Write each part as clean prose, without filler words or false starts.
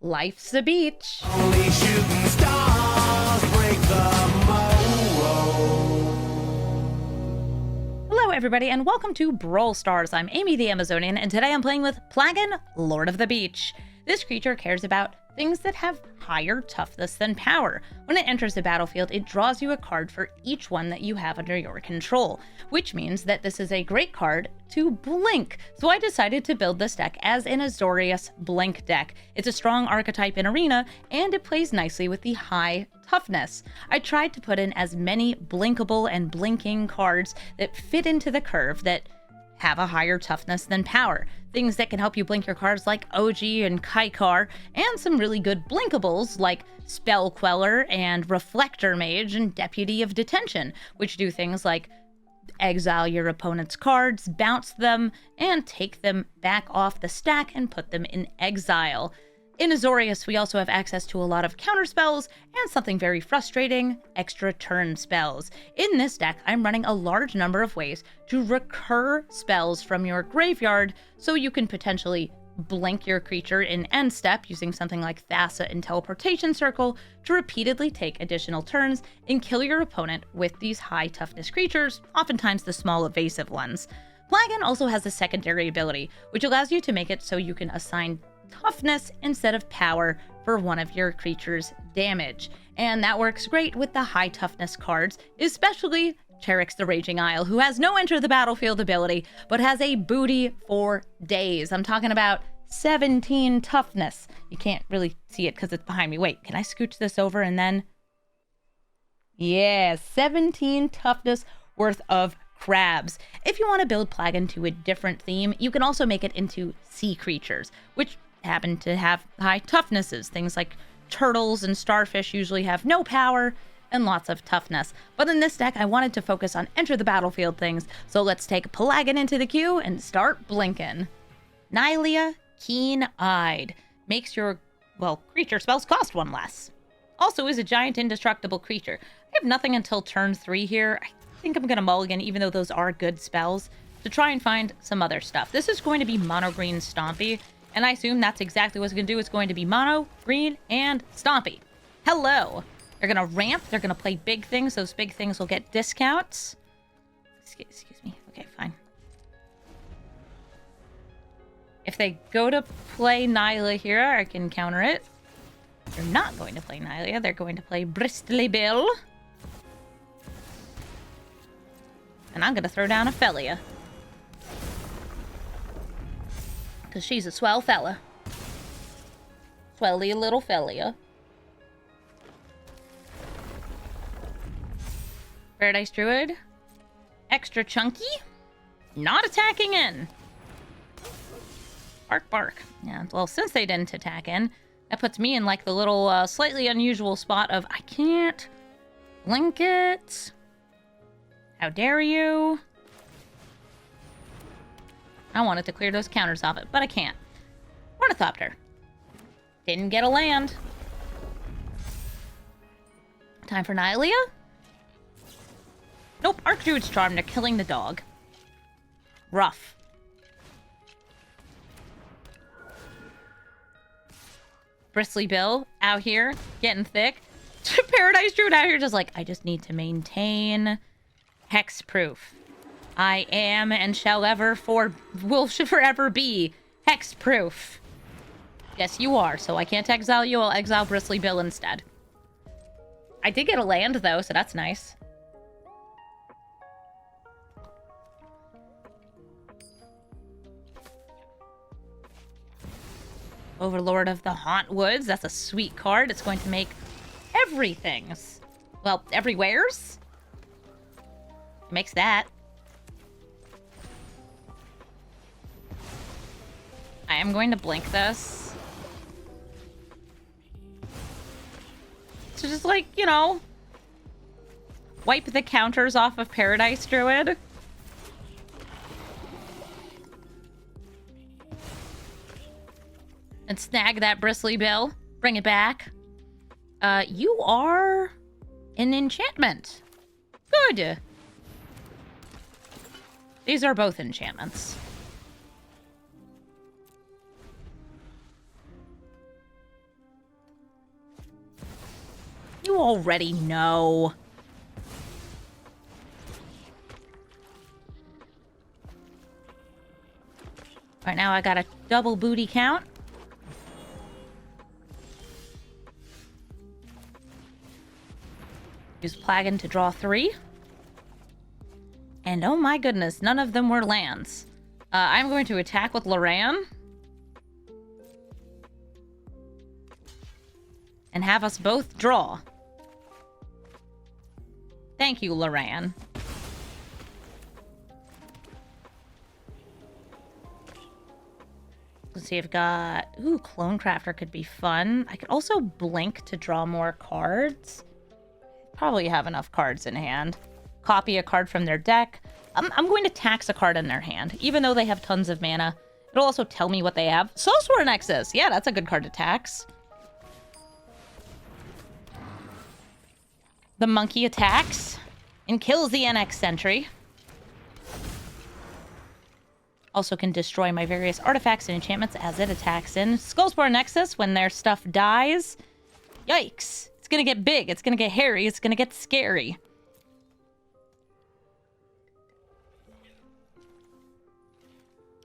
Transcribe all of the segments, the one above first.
life's a beach. Only shooting stars break the mold. Hello everybody and welcome to Brawl Stars. I'm Amy the Amazonian and today I'm playing with Plagon, Lord of the Beach. This creature cares about things that have higher toughness than power. When it enters the battlefield, it draws you a card for each one that you have under your control, which means that this is a great card to blink. So I decided to build this deck as an Azorius blink deck. It's a strong archetype in Arena, and it plays nicely with the high toughness. I tried to put in as many blinkable and blinking cards that fit into the curve that have a higher toughness than power. Things that can help you blink your cards like OG and Kaikar, and some really good blinkables like Spell Queller and Reflector Mage and Deputy of Detention, which do things like exile your opponent's cards, bounce them, and take them back off the stack and put them in exile. In Azorius, we also have access to a lot of counter spells and something very frustrating, extra turn spells. In this deck, I'm running a large number of ways to recur spells from your graveyard so you can potentially blink your creature in end step using something like Thassa and Teleportation Circle to repeatedly take additional turns and kill your opponent with these high toughness creatures, oftentimes the small evasive ones. Plagon also has a secondary ability, which allows you to make it so you can assign toughness instead of power for one of your creature's damage. And that works great with the high toughness cards, especially Cherix the Raging Isle, who has no enter the battlefield ability, but has a booty for days. I'm talking about 17 toughness. You can't really see it because it's behind me. Wait, can I scooch this over and then... Yeah, 17 toughness worth of crabs. If you want to build Plagon to a different theme, you can also make it into sea creatures, which happen to have high toughnesses. Things like turtles and starfish usually have no power and lots of toughness. But in this deck, I wanted to focus on enter the battlefield things, so let's take Plagon into the queue and start blinking. Nylea, Keen-Eyed. Makes your, creature spells cost one less. Also is a giant indestructible creature. I have nothing until turn 3 here. I think I'm going to mulligan, even though those are good spells, to try and find some other stuff. This is going to be mono green Stompy, and I assume that's exactly what it's going to do. It's going to be mono, green, and Stompy. Hello. They're going to ramp. They're going to play big things. Those big things will get discounts. Excuse me. Okay, fine. If they go to play Nylea here, I can counter it. They're not going to play Nylea. They're going to play Bristly Bill. And I'm going to throw down a Felia, because she's a swell fella. Swelly little Felia. Paradise Druid. Extra chunky. Not attacking in. Bark, bark. Yeah, well, since they didn't attack in, that puts me in like the little slightly unusual spot of I can't blink it. How dare you? I wanted to clear those counters off it, but I can't. Ornithopter. Didn't get a land. Time for Nylea? Nope, Archdruid's Charm. They're killing the dog. Rough. Bristly Bill out here, getting thick. Paradise Druid out here just like, I just need to maintain hexproof. I am and will forever be hexproof. Yes, you are, so I can't exile you. I'll exile Bristly Bill instead. I did get a land, though, so that's nice. Overlord of the Haunt Woods. That's a sweet card. It's going to make everything's. Well, everywhere's. It makes that. I am going to blink this. So just like, you know, wipe the counters off of Paradise Druid. And snag that Bristly Bill. Bring it back. You are an enchantment. Good. These are both enchantments. you already know? Right now I got a double booty count. Use Plagon to draw 3. And oh my goodness, none of them were lands. I'm going to attack with Loran. And have us both draw. Thank you, Loran. Let's see, I've got... Ooh, Clone Crafter could be fun. I could also blink to draw more cards. Probably have enough cards in hand. Copy a card from their deck. I'm going to tax a card in their hand, even though they have tons of mana. It'll also tell me what they have. Soulsworn Nexus! Yeah, that's a good card to tax. The monkey attacks and kills the NX sentry. Also can destroy my various artifacts and enchantments as it attacks in. Skullspawn Nexus, when their stuff dies. Yikes. It's gonna get big. It's gonna get hairy. It's gonna get scary.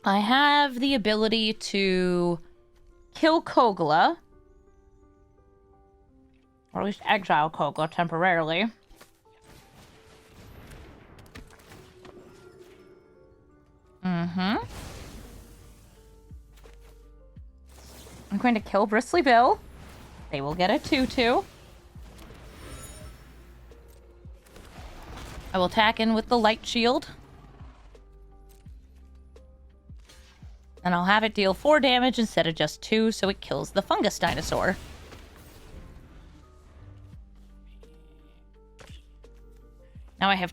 I have the ability to kill Kogla. Or at least exile Kogla temporarily. I'm going to kill Bristly Bill. They will get a 2/2. I will attack in with the Light Shield. And I'll have it deal 4 damage instead of just 2, so it kills the Fungus Dinosaur. Now I have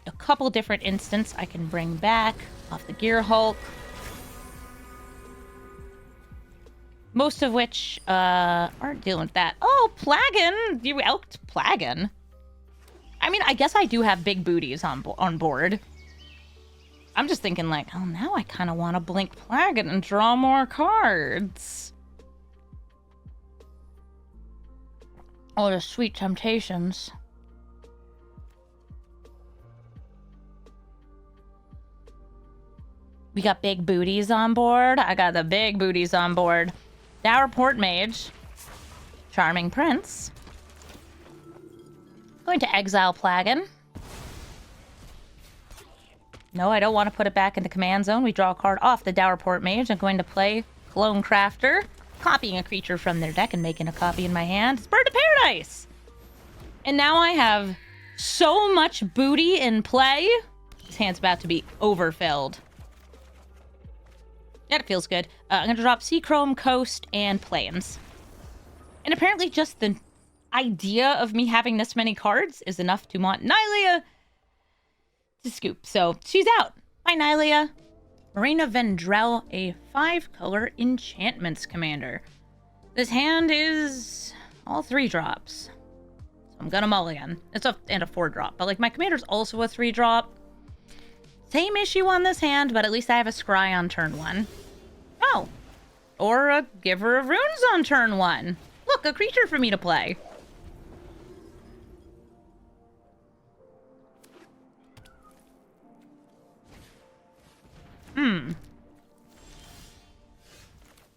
a couple different instants I can bring back off the Gear Hulk. Most of which aren't dealing with that. Oh, Plagon! You elked Plagon. I mean, I guess I do have big booties on board. I'm just thinking like, oh, now I kind of want to blink Plagon and draw more cards. Oh, the sweet temptations. We got big booties on board. I got the big booties on board. Dowerport Mage. Charming Prince. Going to exile Plagon. No, I don't want to put it back in the command zone. We draw a card off the Dowerport Mage. I'm going to play Clone Crafter. Copying a creature from their deck and making a copy in my hand. It's Bird of Paradise! And now I have so much booty in play. This hand's about to be overfilled. That feels good. I'm going to drop Seachrome, Coast, and Plains. And apparently just the idea of me having this many cards is enough to want Nylea to scoop. So she's out. Bye, Nylea. Marina Vendrell, a 5-color enchantments commander. This hand is all 3 drops. So I'm going to mulligan. It's a 4-drop. But like my commander's also a 3-drop. Same issue on this hand, but at least I have a Scry on turn 1. Oh. Or a Giver of Runes on turn 1. Look, a creature for me to play.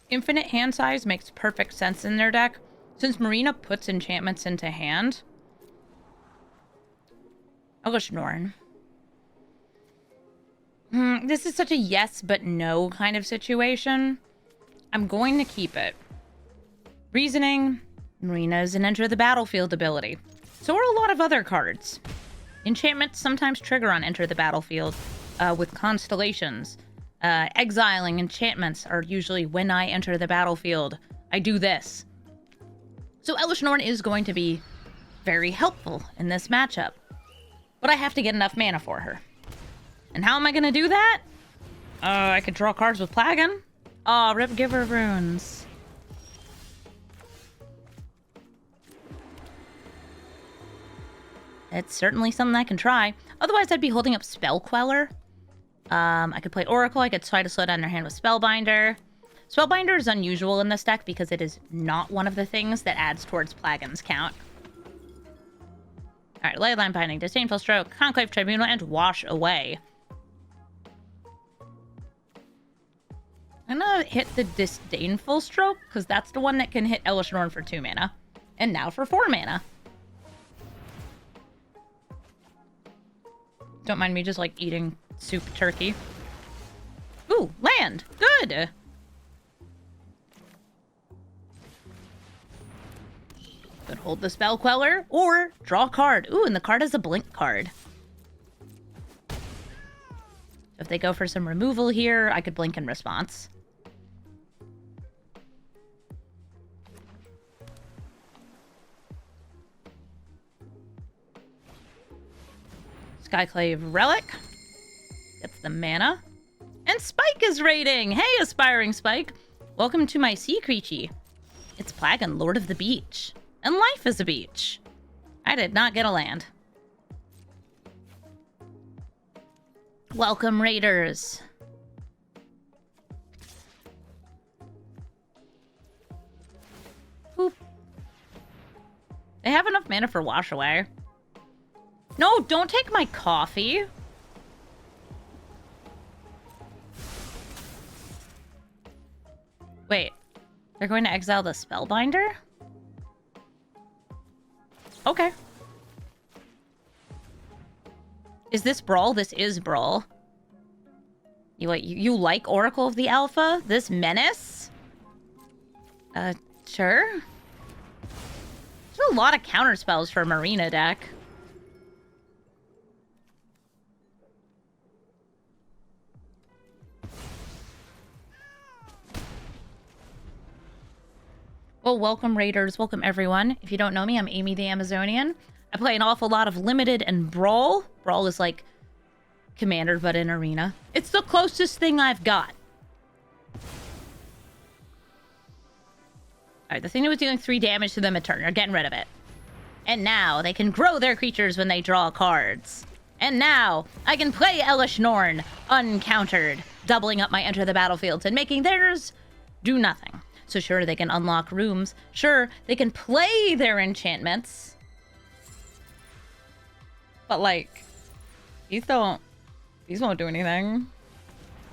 Infinite hand size makes perfect sense in their deck. Since Marina puts enchantments into hand. I'll go Schnorn. This is such a yes but no kind of situation. I'm going to keep it. Reasoning, Marina is an enter the battlefield ability. So are a lot of other cards. Enchantments sometimes trigger on enter the battlefield with constellations. Exiling enchantments are usually when I enter the battlefield. I do this. So Elesh Norn is going to be very helpful in this matchup. But I have to get enough mana for her. And how am I going to do that? I could draw cards with Plagon. Oh, rip Giver of Runes. It's certainly something I can try. Otherwise, I'd be holding up Spell Queller. I could play Oracle. I could try to slow down their hand with Spellbinder. Spellbinder is unusual in this deck because it is not one of the things that adds towards Plagon's count. Alright, Leyline Binding, Disdainful Stroke, Conclave Tribunal, and Wash Away. I'm gonna hit the Disdainful Stroke, because that's the one that can hit Elesh Norn for 2 mana. And now for 4 mana. Don't mind me just, like, eating soup turkey. Ooh, land! Good! Could hold the Spell Queller, or draw a card. Ooh, and the card is a blink card. If they go for some removal here, I could blink in response. Skyclave Relic. Gets the mana. And Spike is raiding! Hey, Aspiring Spike! Welcome to my sea creature. It's Plagon, Lord of the Beach. And life is a beach. I did not get a land. Welcome, Raiders. Boop. They have enough mana for Wash Away. No, don't take my coffee. Wait, they're going to exile the Spellbinder? Okay. Is this Brawl? This is Brawl. You like Oracle of the Alpha? This Menace? Sure. There's a lot of counter spells for a Marina deck. Well, welcome, Raiders. Welcome, everyone. If you don't know me, I'm Amy the Amazonian. I play an awful lot of Limited and Brawl. Brawl is like Commander, but in Arena. It's the closest thing I've got. Alright, the thing that was dealing 3 damage to them a turn. You're getting rid of it. And now, they can grow their creatures when they draw cards. And now, I can play Elesh Norn uncountered, doubling up my enter the battlefields and making theirs do nothing. So sure, they can unlock rooms. Sure, they can play their enchantments. But, like, these won't do anything.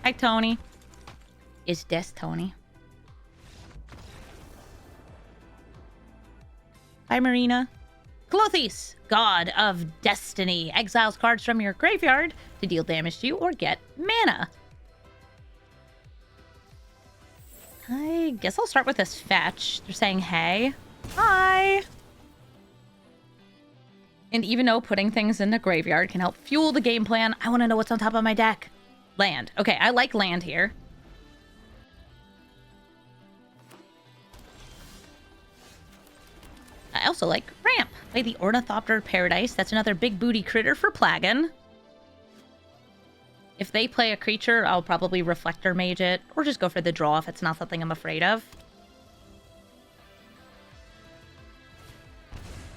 Hi, Tony. Is this Tony? Hi, Marina. Clothis, God of Destiny. Exiles cards from your graveyard to deal damage to you or get mana. I guess I'll start with this fetch. They're saying, hey. Hi! And even though putting things in the graveyard can help fuel the game plan, I want to know what's on top of my deck. Land. Okay, I like land here. I also like ramp. Play the Ornithopter Paradise. That's another big booty critter for Plagon. If they play a creature, I'll probably Reflector Mage it, or just go for the draw if it's not something I'm afraid of.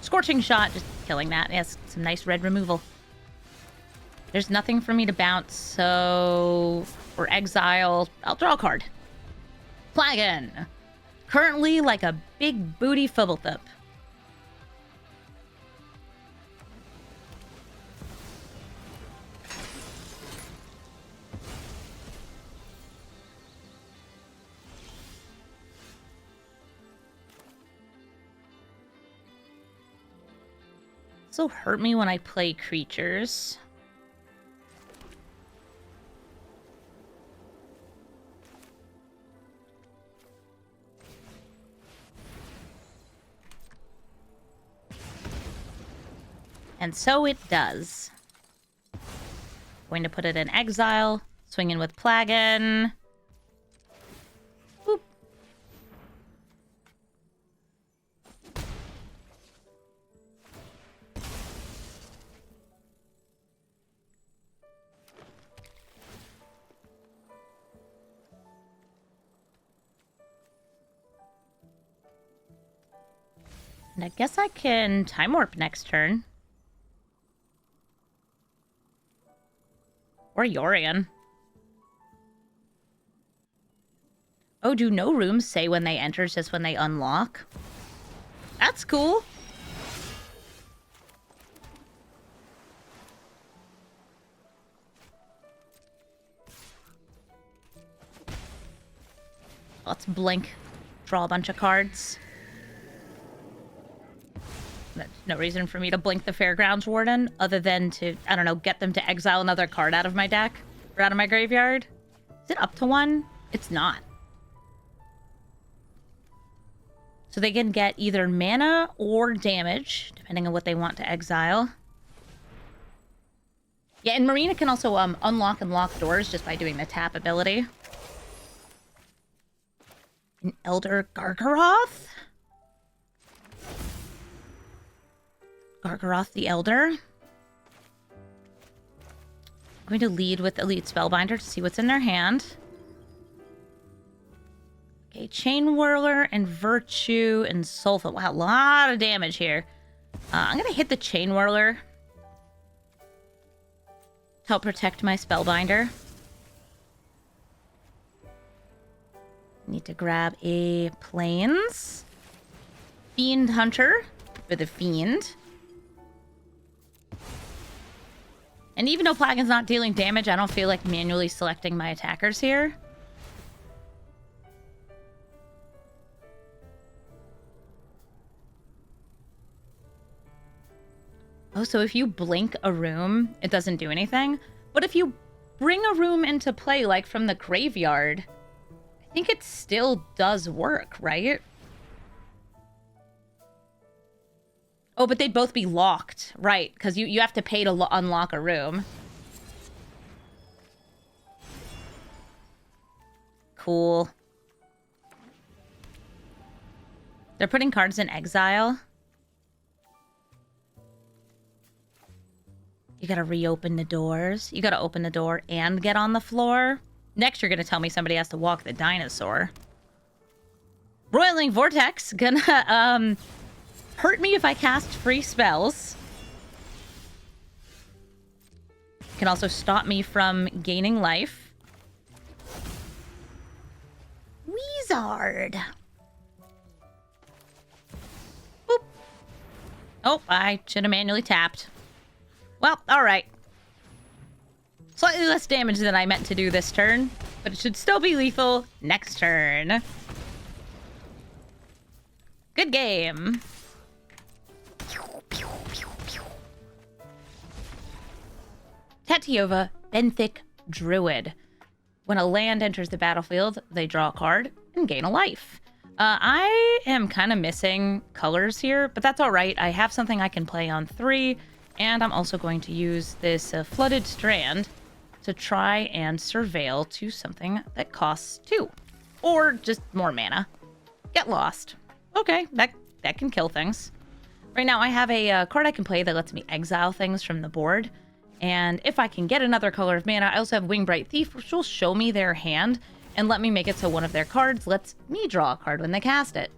Scorching Shot, just killing that. Yes, some nice red removal. There's nothing for me to bounce, so... or exile. I'll draw a card. Plagon. Currently like a big booty Fubblethip. Also hurt me when I play creatures. And so it does. Going to put it in exile. Swinging with Plagon. Boop. And I guess I can Time Warp next turn. Or Yorion. Oh, do no rooms say when they enter, just when they unlock? That's cool. Let's blink. Draw a bunch of cards. There's no reason for me to blink the Fairgrounds Warden other than to, I don't know, get them to exile another card out of my deck or out of my graveyard. Is it up to 1? It's not. So they can get either mana or damage, depending on what they want to exile. Yeah, and Marina can also unlock and lock doors just by doing the tap ability. An Elder Gargaroth? Gargaroth the Elder. I'm going to lead with Elite Spellbinder to see what's in their hand. Okay, Chain Whirler and Virtue and Soulful. Wow, a lot of damage here. I'm going to hit the Chain Whirler to help protect my Spellbinder. Need to grab a Plains. Fiend Hunter for the Fiend. And even though Plagon's not dealing damage, I don't feel like manually selecting my attackers here. Oh, so if you blink a room, it doesn't do anything. But if you bring a room into play, like from the graveyard, I think it still does work, right? Oh, but they'd both be locked, right? Because you have to pay to unlock a room. Cool. They're putting cards in exile. You gotta reopen the doors. You gotta open the door and get on the floor. Next, you're gonna tell me somebody has to walk the dinosaur. Roiling Vortex gonna, hurt me if I cast free spells. Can also stop me from gaining life. Wizard. Boop. Oh, I should have manually tapped. Well, alright. Slightly less damage than I meant to do this turn, but it should still be lethal next turn. Good game. Tatiova, Benthic Druid. When a land enters the battlefield, they draw a card and gain a life. I am kind of missing colors here, but that's all right. I have something I can play on 3, and I'm also going to use this Flooded Strand to try and surveil to something that costs 2. Or just more mana. Get Lost. Okay, that can kill things. Right now, I have a card I can play that lets me exile things from the board. And if I can get another color of mana, I also have Wingbright Thief, which will show me their hand and let me make it so one of their cards lets me draw a card when they cast it.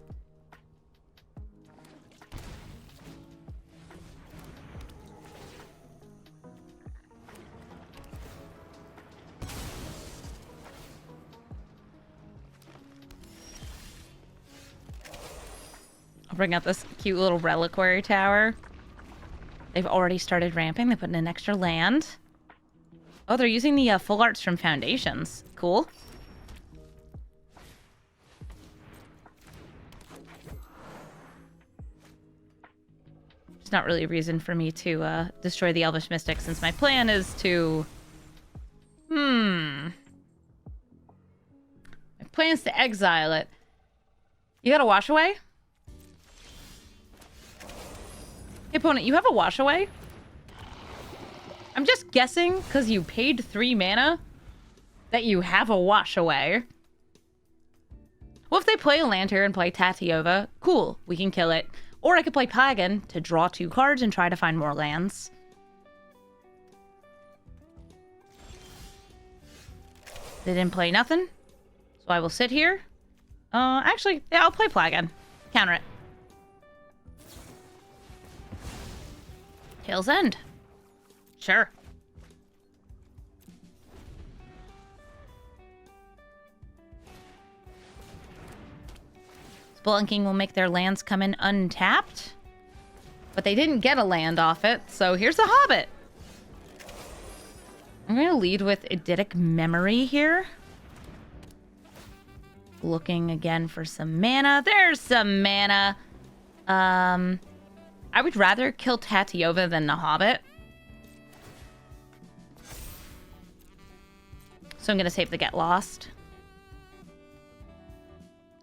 I'll bring out this cute little reliquary tower. They've already started ramping. They put in an extra land. Oh, they're using the full arts from Foundations. Cool. There's not really a reason for me to destroy the Elvish Mystic since my plan is to... My plan is to exile it. You got a wash away? Hey, opponent, you have a wash away? I'm just guessing, because you paid 3 mana, that you have a wash away. Well, if they play a land here and play Tatiova, cool, we can kill it. Or I could play Plagon to draw 2 cards and try to find more lands. They didn't play nothing, so I will sit here. Actually, yeah, I'll play Plagon. Counter it. Tail's End. Sure. Spelunking will make their lands come in untapped. But they didn't get a land off it, so here's a Hobbit. I'm going to lead with Eidetic Memory here. Looking again for some mana. There's some mana. I would rather kill Tatiova than the Hobbit. So I'm going to save the Get Lost.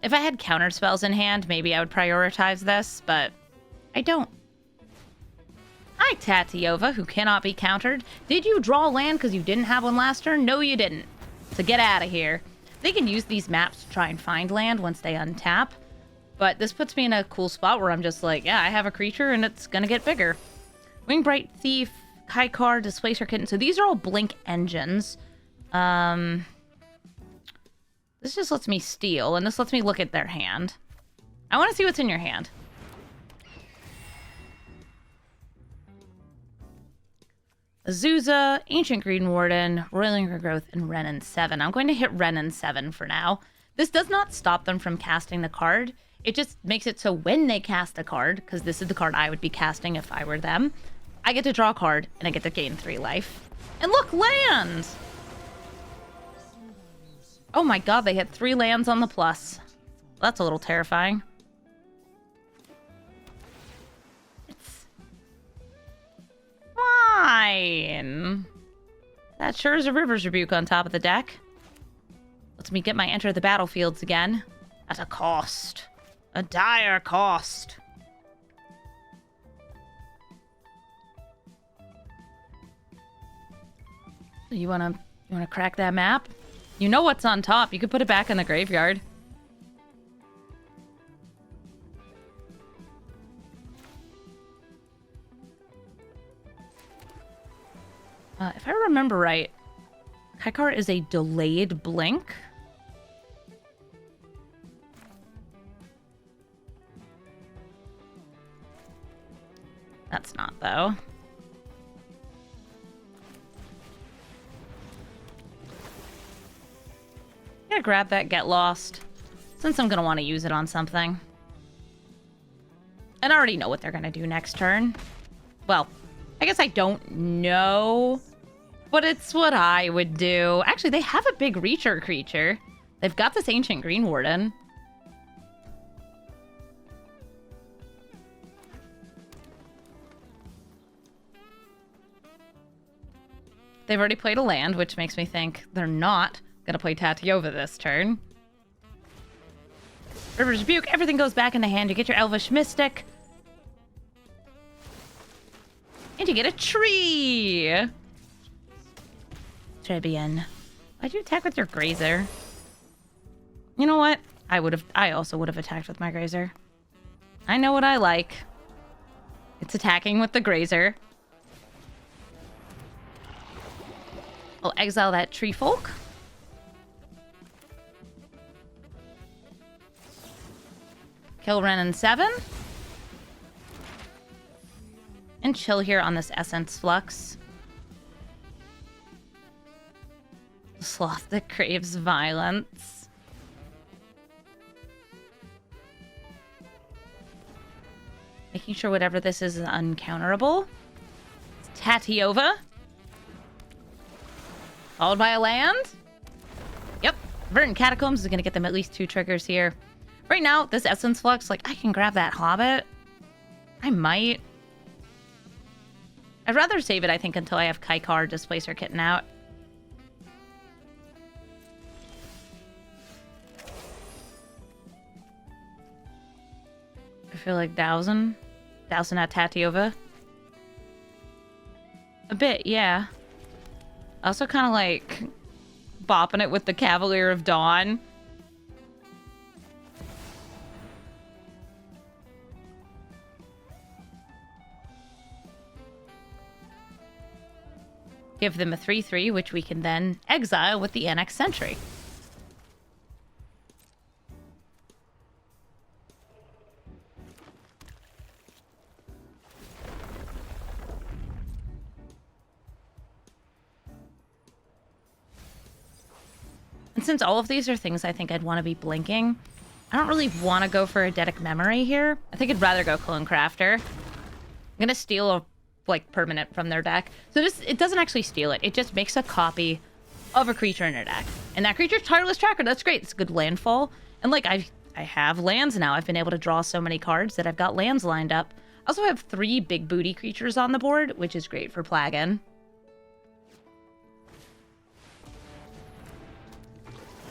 If I had counter spells in hand, maybe I would prioritize this, but I don't. Hi, Tatiova, who cannot be countered. Did you draw land because you didn't have one last turn? No, you didn't. So get out of here. They can use these maps to try and find land once they untap. But this puts me in a cool spot where I'm just like, yeah, I have a creature and it's going to get bigger. Wingbright Thief, Kaikar, Displacer Kitten. So these are all Blink engines. This just lets me steal, and this lets me look at their hand. I want to see what's in your hand. Azusa, Ancient Green Warden, Roiling Regrowth, and Renin 7. I'm going to hit Renin 7 for now. This does not stop them from casting the card. It just makes it so when they cast a card, because this is the card I would be casting if I were them, I get to draw a card, and I get to gain 3 life. And look, land! Oh my god, they hit 3 lands on the plus. That's a little terrifying. It's fine. That sure is a River's Rebuke on top of the deck. Lets me get my Enter the Battlefields again. At a cost. A dire cost. You wanna crack that map? You know what's on top. You could put it back in the graveyard. If I remember right, Kaikar is a delayed blink. That's not, though. I'm gonna grab that Get Lost, since I'm gonna want to use it on something. And I already know what they're gonna do next turn. Well, I guess I don't know, but it's what I would do. Actually, they have a big Reacher creature. They've got this Ancient Green Warden. They've already played a land, which makes me think they're not gonna play Tatiova this turn. River's Rebuke, everything goes back in the hand. You get your Elvish Mystic. And you get a tree! Trebian. Why'd you attack with your Grazer? You know what? I also would have attacked with my Grazer. I know what I like. It's attacking with the Grazer. I'll exile that Tree Folk. Kill Renin 7. And chill here on this Essence Flux. Sloth that craves violence. Making sure whatever this is uncounterable. It's Tatiova. Followed by a land. Yep. Verdant Catacombs is going to get them at least 2 triggers here. Right now, this Essence Flux, like, I can grab that Hobbit. I might. I'd rather save it, I think, until I have Kaikar, Displacer Kitten out. I feel like Dowsin at Tatiova. A bit, yeah. Also kind of like bopping it with the Cavalier of Dawn. Give them a 3/3, which we can then exile with the Annex Sentry. And since all of these are things I think I'd want to be blinking, I don't really want to go for Eidetic Memory here. I think I'd rather go Clone Crafter. I'm going to steal a permanent from their deck. So it doesn't actually steal it. It just makes a copy of a creature in their deck. And that creature's Tireless Tracker. That's great. It's a good landfall. And like, I have lands now. I've been able to draw so many cards that I've got lands lined up. I also have 3 big booty creatures on the board, which is great for Plagon.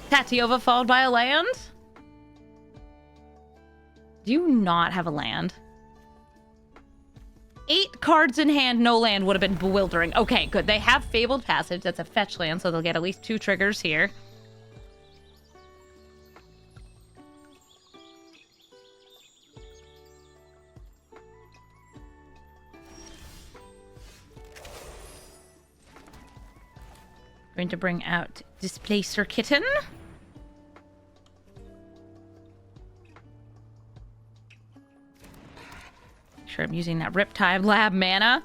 Tatiova followed by a land? Do you not have a land? 8 cards in hand, no land would have been bewildering. Okay, good. They have Fabled Passage. That's a fetch land, so they'll get at least 2 triggers here. Going to bring out Displacer Kitten. Make sure I'm using that Riptide Lab mana.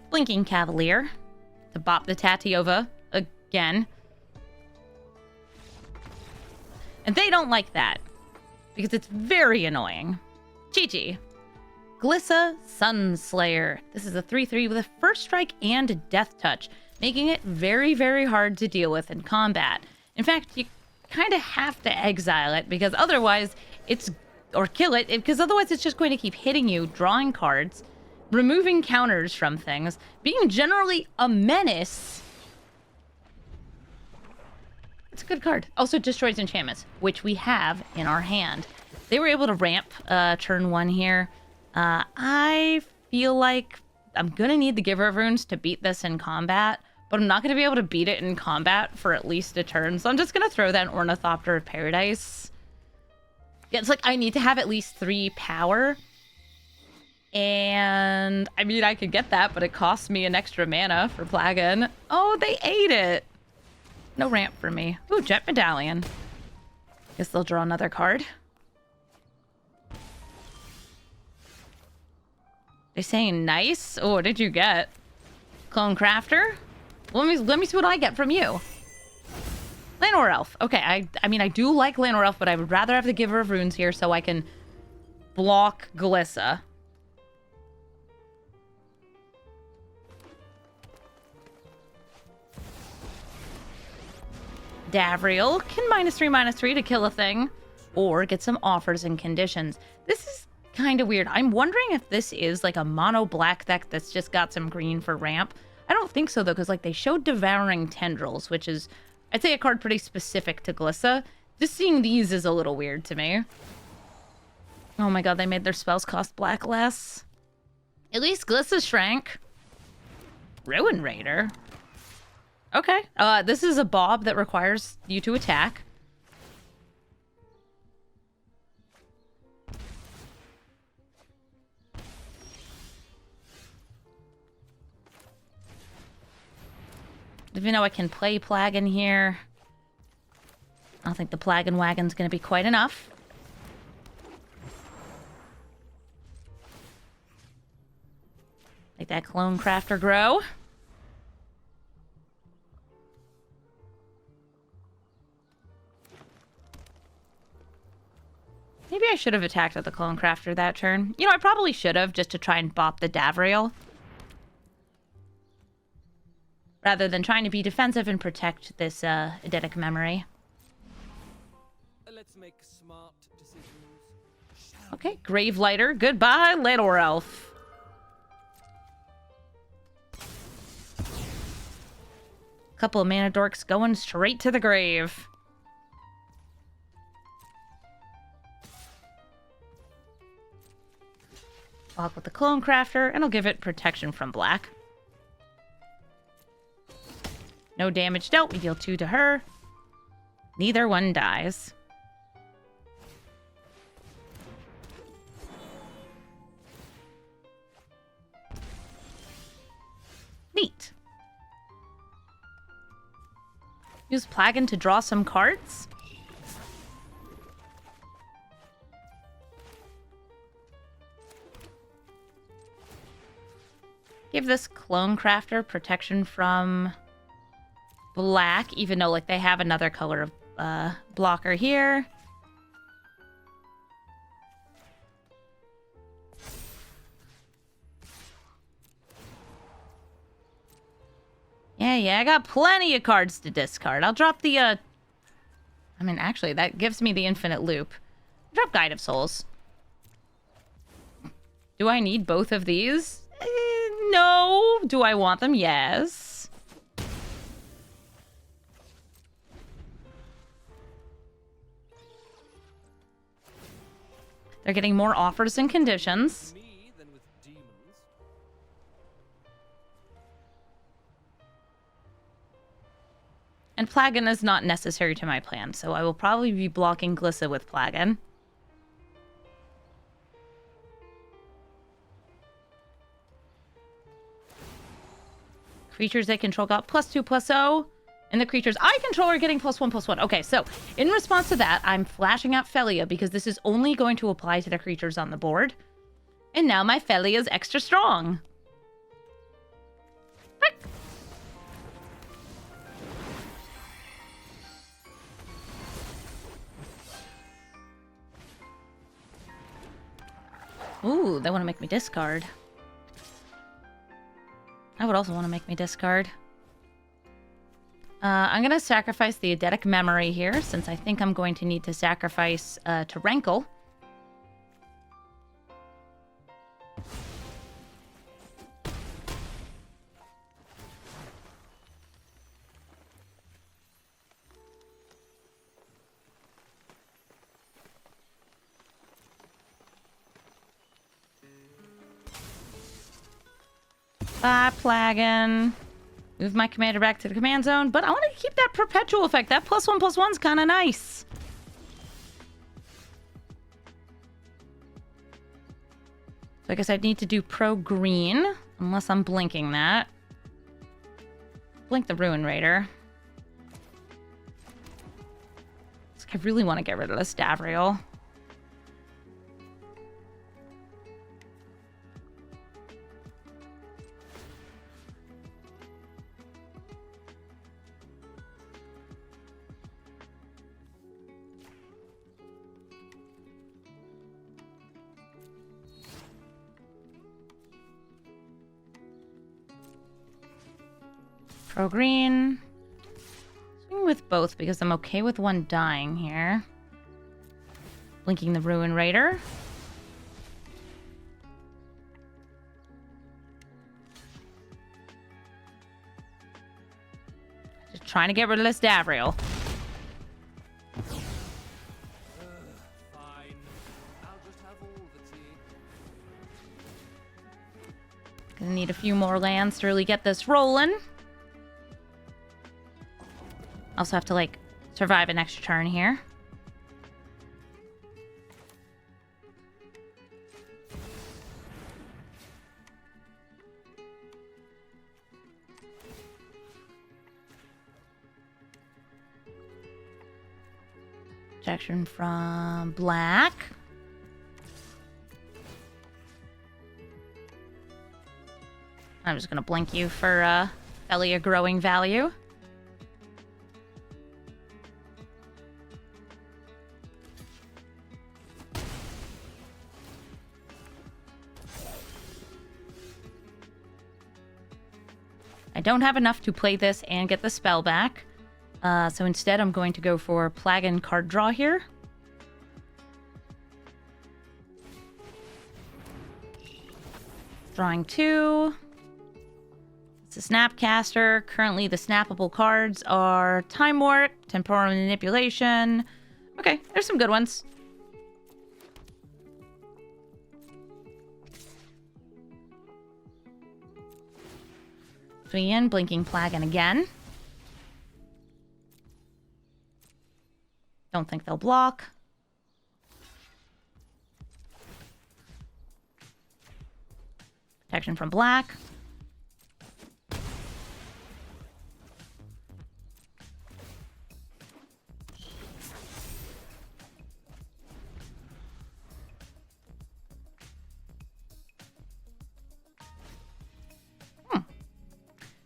Blinking Cavalier to bop the Tatiova again. And they don't like that because it's very annoying. Chi-Chi. Glissa Sunslayer. This is a 3/3 with a first strike and death touch, making it very, very hard to deal with in combat. In fact, you kind of have to exile it because otherwise or kill it, because otherwise it's just going to keep hitting you, drawing cards, removing counters from things, being generally a menace. It's a good card. Also destroys enchantments, which we have in our hand. They were able to ramp turn 1 here. I feel like I'm gonna need the Giver of Runes to beat this in combat, but I'm not gonna be able to beat it in combat for at least a turn, so I'm just gonna throw that Ornithopter of Paradise. Yeah, it's like I need to have at least 3 power, and I mean I could get that, but it costs me an extra mana for Plagon. Oh, they ate it! No ramp for me. Ooh, Jet Medallion. Guess they'll draw another card. They're saying nice? Oh, what did you get? Clone Crafter? Let me see what I get from you. Llanowar Elf. Okay, I mean, I do like Llanowar Elf, but I would rather have the Giver of Runes here so I can block Glissa. Davriel can -3/-3 to kill a thing, or get some offers and conditions. This is kind of weird. I'm wondering if this is like a mono black deck that's just got some green for ramp. I don't think so though, because like they showed Devouring Tendrils, which is, I'd say, a card pretty specific to Glissa. Just seeing these is a little weird to me. Oh my god, they made their spells cost black less. At least Glissa shrank. Ruin Raider. Okay. This is a Bob that requires you to attack. Even though I can play Plagon here, I don't think the Plagon Wagon's going to be quite enough. Make that Clone Crafter grow. Maybe I should have attacked with the Clone Crafter that turn. You know, I probably should have, just to try and bop the Davriel, rather than trying to be defensive and protect this eidetic memory. Let's make smart decisions. Okay, Gravelighter. Goodbye, Llanowar Elf. Couple of mana dorks going straight to the grave. Block with the Clone Crafter, and I'll give it protection from black. No damage dealt. We deal 2 to her. Neither one dies. Neat. Use Plagon to draw some cards. Give this Clone Crafter protection from black, even though like they have another color of blocker here. Yeah, I got plenty of cards to discard. I'll drop the I mean, actually, that gives me the infinite loop. Drop Guide of Souls. Do I need both of these? No. Do I want them? Yes. They're getting more offers and conditions. Me than with demons. And Plagon is not necessary to my plan, so I will probably be blocking Glissa with Plagon. Creatures they control got +2/+0, and the creatures I control are getting +1/+1. Okay, so in response to that, I'm flashing out Felia because this is only going to apply to the creatures on the board. And now my Felia is extra strong. Frick. Ooh, they want to make me discard. I would also want to make me discard. I'm going to sacrifice the Eidetic Memory here, since I think I'm going to need to sacrifice to Rankle. Bye, Plagon. Move my commander back to the command zone, but I want to keep that perpetual effect. That +1/+1's kind of nice. So I guess I'd need to do pro green, unless I'm blinking that. Blink the Ruin Raider. I really want to get rid of this Davriel. Pro green. Swing with both because I'm okay with one dying here. Blinking the Ruin Raider. Just trying to get rid of this Davriel. Fine. I'll just have all the tea. Gonna need a few more lands to really get this rolling. Also have to, like, survive an extra turn here. Protection from black. I'm just gonna blink you for Felia growing value. I don't have enough to play this and get the spell back. So instead, I'm going to go for Plagon card draw here. Drawing 2. It's a Snapcaster. Currently, the snappable cards are Time Warp, Temporal Manipulation. Okay, there's some good ones. In, blinking Plagon again. Don't think they'll block. Protection from black.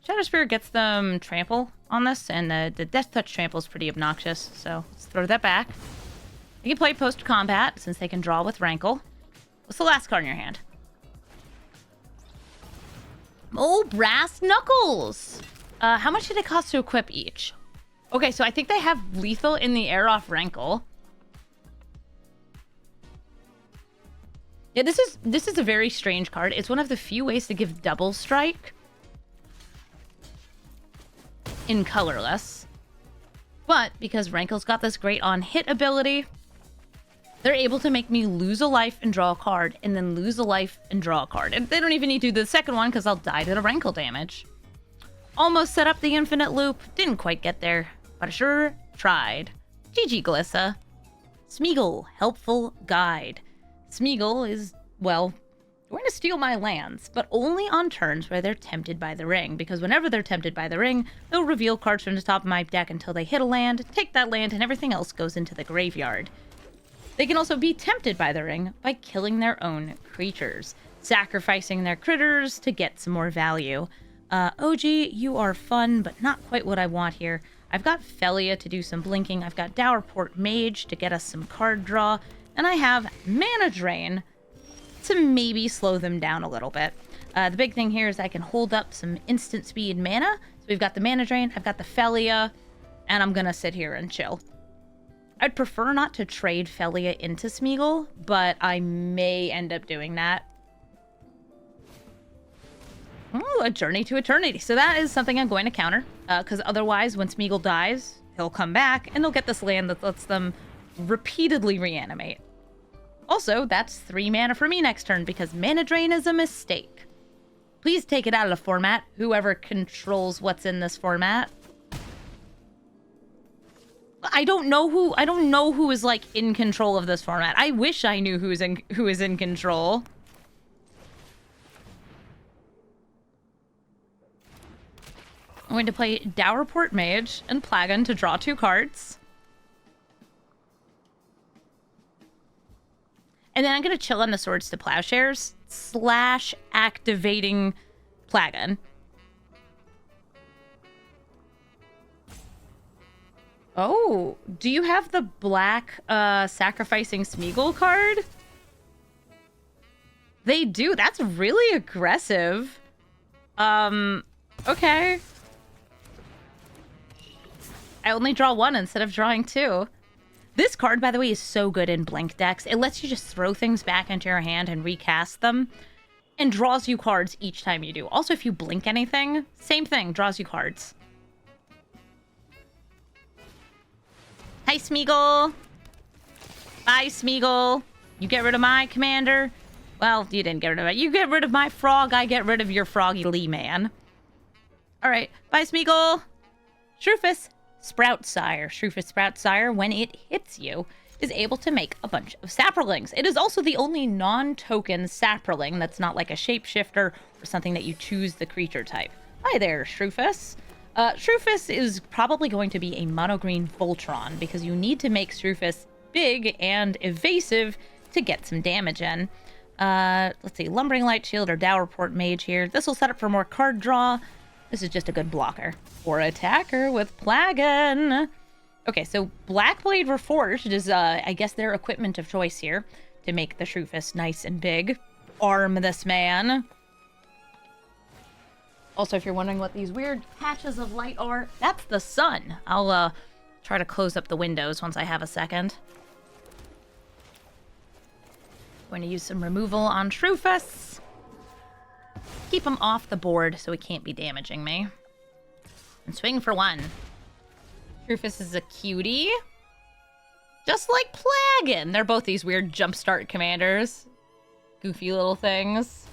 Shadow Spirit gets them trample on this, and the Death Touch trample is pretty obnoxious, so let's throw that back. You can play post-combat, since they can draw with Rankle. What's the last card in your hand? Oh, Brass Knuckles! How much did it cost to equip each? Okay, so I think they have lethal in the air off Rankle. Yeah, this is a very strange card. It's one of the few ways to give double strike in colorless. But because Rankle's got this great on hit ability, they're able to make me lose a life and draw a card, and then lose a life and draw a card. And they don't even need to do the second one because I'll die to the Rankle damage. Almost set up the infinite loop. Didn't quite get there, but I sure tried. GG, Glissa. Smeagol, helpful guide. Smeagol is, well, going to steal my lands, but only on turns where they're tempted by the ring, because whenever they're tempted by the ring, they'll reveal cards from the top of my deck until they hit a land, take that land, and everything else goes into the graveyard. They can also be tempted by the ring by killing their own creatures, sacrificing their critters to get some more value. OG, you are fun, but not quite what I want here. I've got Felia to do some blinking, I've got Dowerport Mage to get us some card draw, and I have Mana Drain to maybe slow them down a little bit. The big thing here is I can hold up some instant speed mana. So we've got the Mana Drain, I've got the Felia, and I'm gonna sit here and chill. I'd prefer not to trade Felia into Smeagol, but I may end up doing that. Ooh, a Journey to Eternity. So that is something I'm going to counter, because otherwise when Smeagol dies, he'll come back, and they'll get this land that lets them repeatedly reanimate. Also, that's 3 mana for me next turn, because Mana Drain is a mistake. Please take it out of the format, whoever controls what's in this format. I don't know who is, like, in control of this format. I wish I knew who is in control. I'm going to play Dowerport Mage and Plagon to draw 2 cards. And then I'm going to chill on the Swords to Plowshares / activating Plagon. Oh, do you have the black sacrificing Smeagol card? They do. That's really aggressive. Okay. I only draw 1 instead of drawing 2. This card, by the way, is so good in blank decks. It lets you just throw things back into your hand and recast them, and draws you cards each time you do. Also, if you blink anything, same thing, draws you cards. Hi, Smeagol. Bye, Smeagol. You get rid of my commander. Well, you didn't get rid of it. You get rid of my frog, I get rid of your froggy Lee man. All right, bye, Smeagol. Shrufus Sproutsire. Shrufus Sproutsire, when it hits you, is able to make a bunch of Saprolings. It is also the only non-token Saproling that's not like a shapeshifter or something that you choose the creature type. Hi there, Shrufus. Shrufus is probably going to be a mono-green Voltron, because you need to make Shrufus big and evasive to get some damage in. Let's see, Lumbering Light Shield or Dowerport Mage here. This will set up for more card draw. This is just a good blocker. Or attacker with Plagon. Okay, so Blackblade Reforged is, I guess, their equipment of choice here to make the Shrufus nice and big. Arm this man. Also, if you're wondering what these weird patches of light are, that's the sun. I'll try to close up the windows once I have a second. Going to use some removal on Shrufus. Keep him off the board so he can't be damaging me. And swing for 1. Shrufus is a cutie. Just like Plagon. They're both these weird jumpstart commanders. Goofy little things.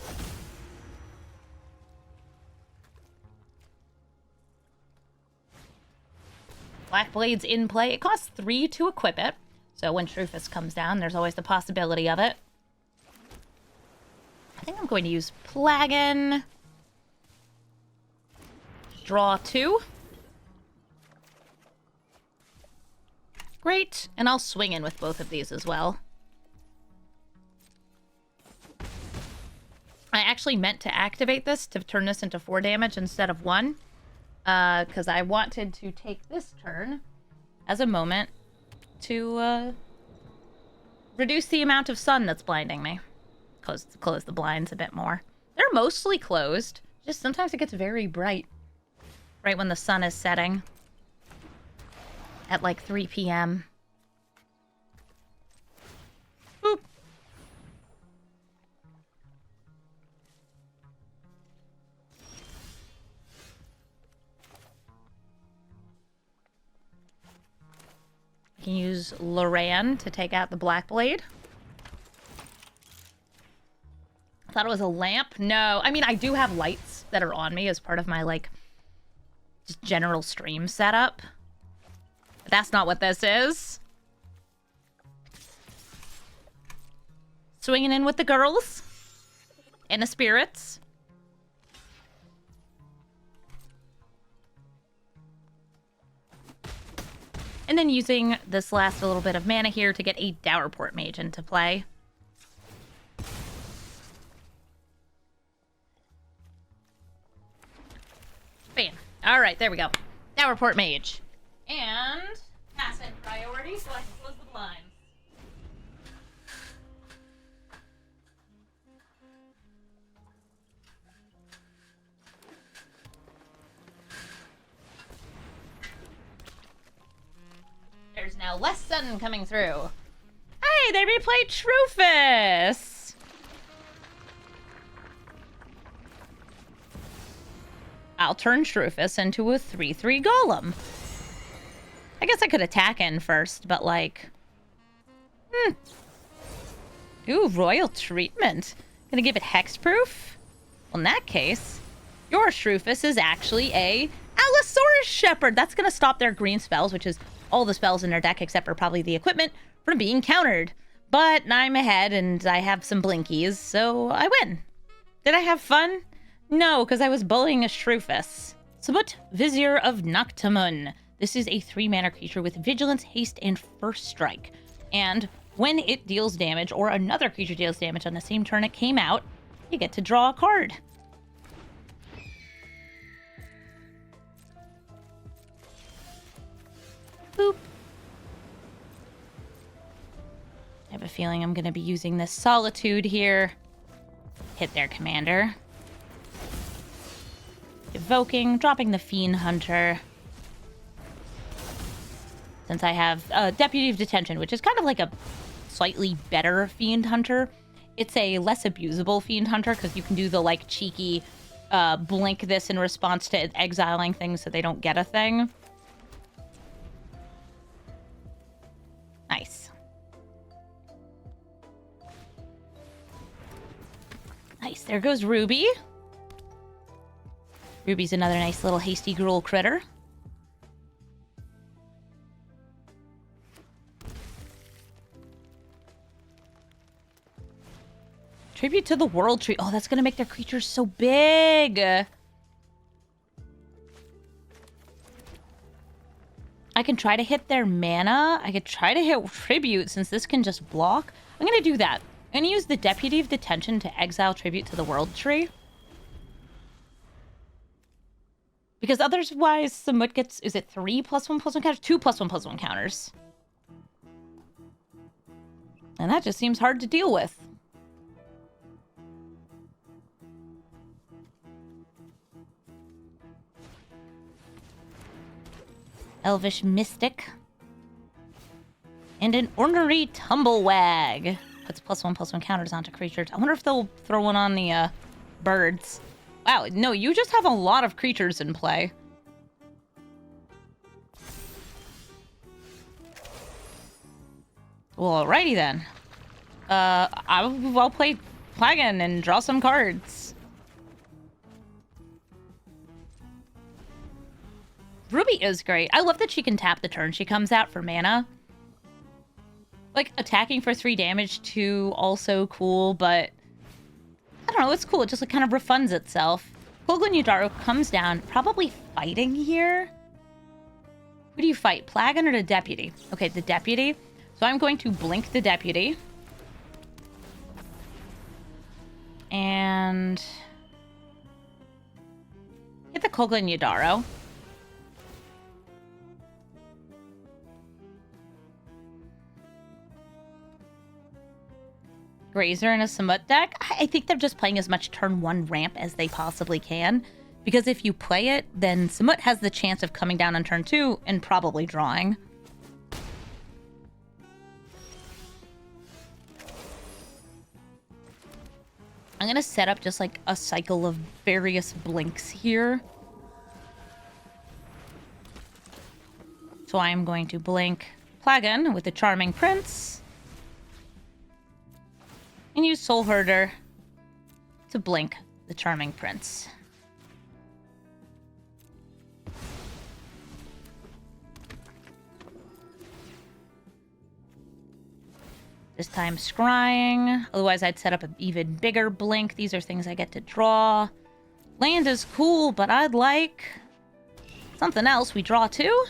Blackblade's in play. It costs 3 to equip it. So when Shrufus comes down, there's always the possibility of it. I think I'm going to use Plagon. Draw 2. Great. And I'll swing in with both of these as well. I actually meant to activate this to turn this into 4 damage instead of 1. Because I wanted to take this turn as a moment to reduce the amount of sun that's blinding me. Close the blinds a bit more. They're mostly closed. Just sometimes it gets very bright right when the sun is setting. at like 3 p.m. Boop. You can use Loran to take out the Black Blade. I thought it was a lamp. No, I mean, I do have lights that are on me as part of my, like, just general stream setup. But that's not what this is. Swinging in with the girls. And the spirits. And then using this last little bit of mana here to get a Dowerport Mage into play. Bam. All right, there we go. Dowerport Mage. And pass in priority so I can close the blinds. There's now less sun coming through. Hey, they replayed Trufus! I'll turn Trufus into a 3/3 golem. I guess I could attack in first, but like... Ooh, royal treatment. Gonna give it hexproof? Well, in that case, your Trufus is actually a Allosaurus Shepherd. That's gonna stop their green spells, which is all the spells in their deck except for probably the equipment, from being countered. But I'm ahead and I have some blinkies, so I win. Did I have fun? No, because I was bullying a Trufus. Samut, Vizier of Noctamun. This is a 3-mana creature with Vigilance, Haste, and First Strike. And when it deals damage, or another creature deals damage on the same turn it came out, you get to draw a card. Boop. I have a feeling I'm going to be using this Solitude here. Hit their commander. Evoking, dropping the Fiend Hunter. Since I have Deputy of Detention, which is kind of like a slightly better Fiend Hunter. It's a less abusable Fiend Hunter because you can do the like cheeky blink this in response to exiling things so they don't get a thing. Nice. Nice. There goes Ruby. Ruby's another nice little hasty gruel critter. Tribute to the World Tree. Oh, that's going to make their creatures so big. I can try to hit their mana. I could try to hit Tribute since this can just block. I'm going to do that. I'm going to use the Deputy of Detention to exile Tribute to the World Tree. Because otherwise, Samut gets, is it 3+1/+1 counters? 2+1/+1 counters. And that just seems hard to deal with. Elvish Mystic. And an Ornery Tumblewag. Puts +1/+1 counters onto creatures. I wonder if they'll throw one on the birds. Wow, no, you just have a lot of creatures in play. Well, alrighty then. I'll play Plagon and draw some cards. Ruby is great. I love that she can tap the turn she comes out for mana. Like, attacking for 3 damage too, also cool, but... I don't know, it's cool. It just like, kind of refunds itself. Plagon Yudaro comes down, probably fighting here. Who do you fight, Plagon or the Deputy? Okay, the Deputy. So I'm going to blink the Deputy. And... hit the Plagon Yudaro. Grazer in a Samut deck. I think they're just playing as much turn 1 ramp as they possibly can. Because if you play it, then Samut has the chance of coming down on turn 2 and probably drawing. I'm going to set up just like a cycle of various blinks here. So I am going to blink Plagon with the Charming Prince. And use Soul Herder to blink the Charming Prince. This time scrying. Otherwise, I'd set up an even bigger blink. These are things I get to draw. Land is cool, but I'd like something else. We draw 2.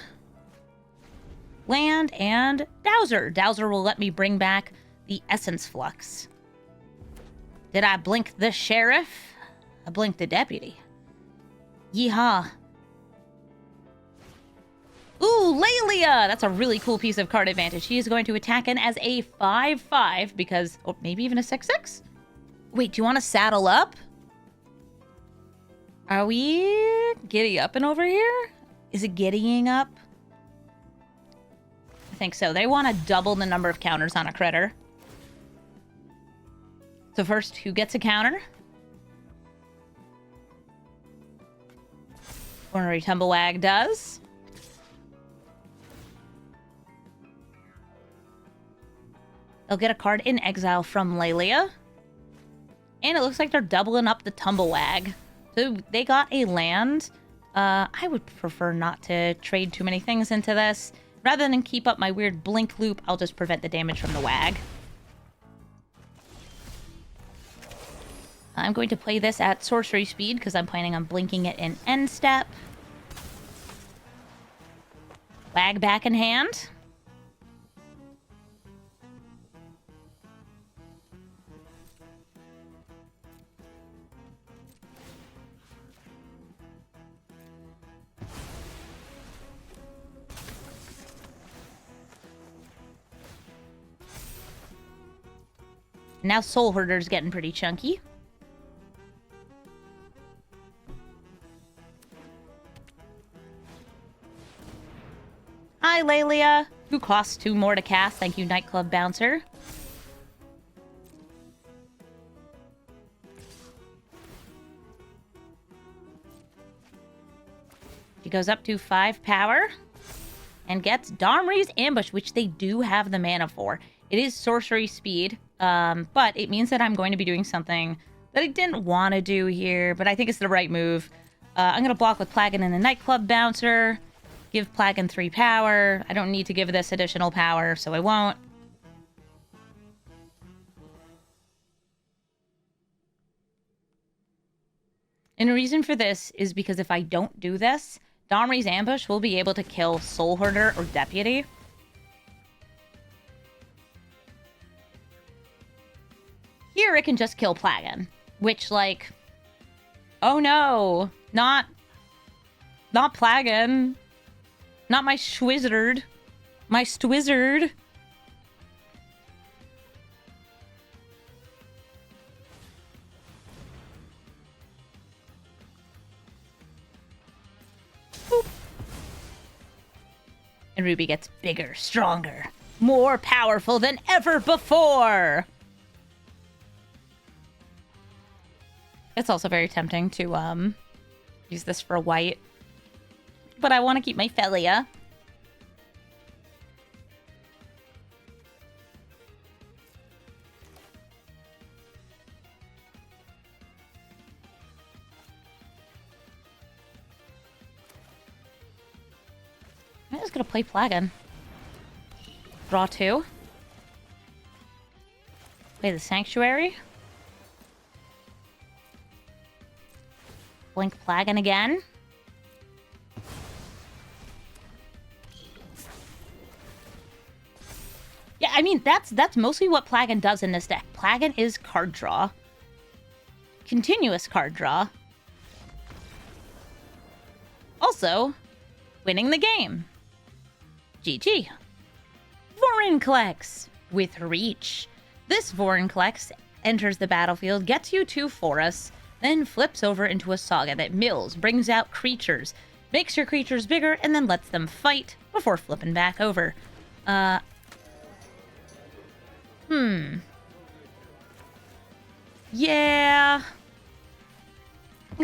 Land and Dowser. Dowser will let me bring back the Essence Flux. Did I blink the Sheriff? I blinked the Deputy. Yeehaw. Ooh, Lelia! That's a really cool piece of card advantage. She is going to attack in as a 5/5 because... Oh, maybe even a 6/6? Wait, do you want to saddle up? Are we giddy up and over here? Is it giddying up? I think so. They want to double the number of counters on a critter. So first, who gets a counter? Ornery Tumblewag does. They'll get a card in exile from Lelia. And it looks like they're doubling up the Tumblewag. So they got a land. I would prefer not to trade too many things into this. Rather than keep up my weird blink loop, I'll just prevent the damage from the Wag. I'm going to play this at sorcery speed because I'm planning on blinking it in end step. Wag back in hand. Now Soul Herder's getting pretty chunky. Hi, Lelia, who costs 2 more to cast. Thank you, Nightclub Bouncer. She goes up to 5 power and gets Domri's Ambush, which they do have the mana for. It is sorcery speed, but it means that I'm going to be doing something that I didn't want to do here, but I think it's the right move. I'm going to block with Plagon and the Nightclub Bouncer. Give Plagon 3 power. I don't need to give this additional power, so I won't. And the reason for this is because if I don't do this, Domri's Ambush will be able to kill Soul Herder or Deputy. Here it can just kill Plagon, which, like, oh no, not Plagon. Not my Schwizard. My Stwizzard. Boop. And Ruby gets bigger, stronger, more powerful than ever before. It's also very tempting to use this for a white. But I want to keep my Felia. I'm just going to play Plagon. Draw 2. Play the Sanctuary. Blink Plagon again. Yeah, I mean, that's mostly what Plagon does in this deck. Plagon is card draw. Continuous card draw. Also, winning the game. GG. Vorinclex with Reach. This Vorinclex enters the battlefield, gets you 2 forests, then flips over into a Saga that mills, brings out creatures, makes your creatures bigger, and then lets them fight before flipping back over. Yeah,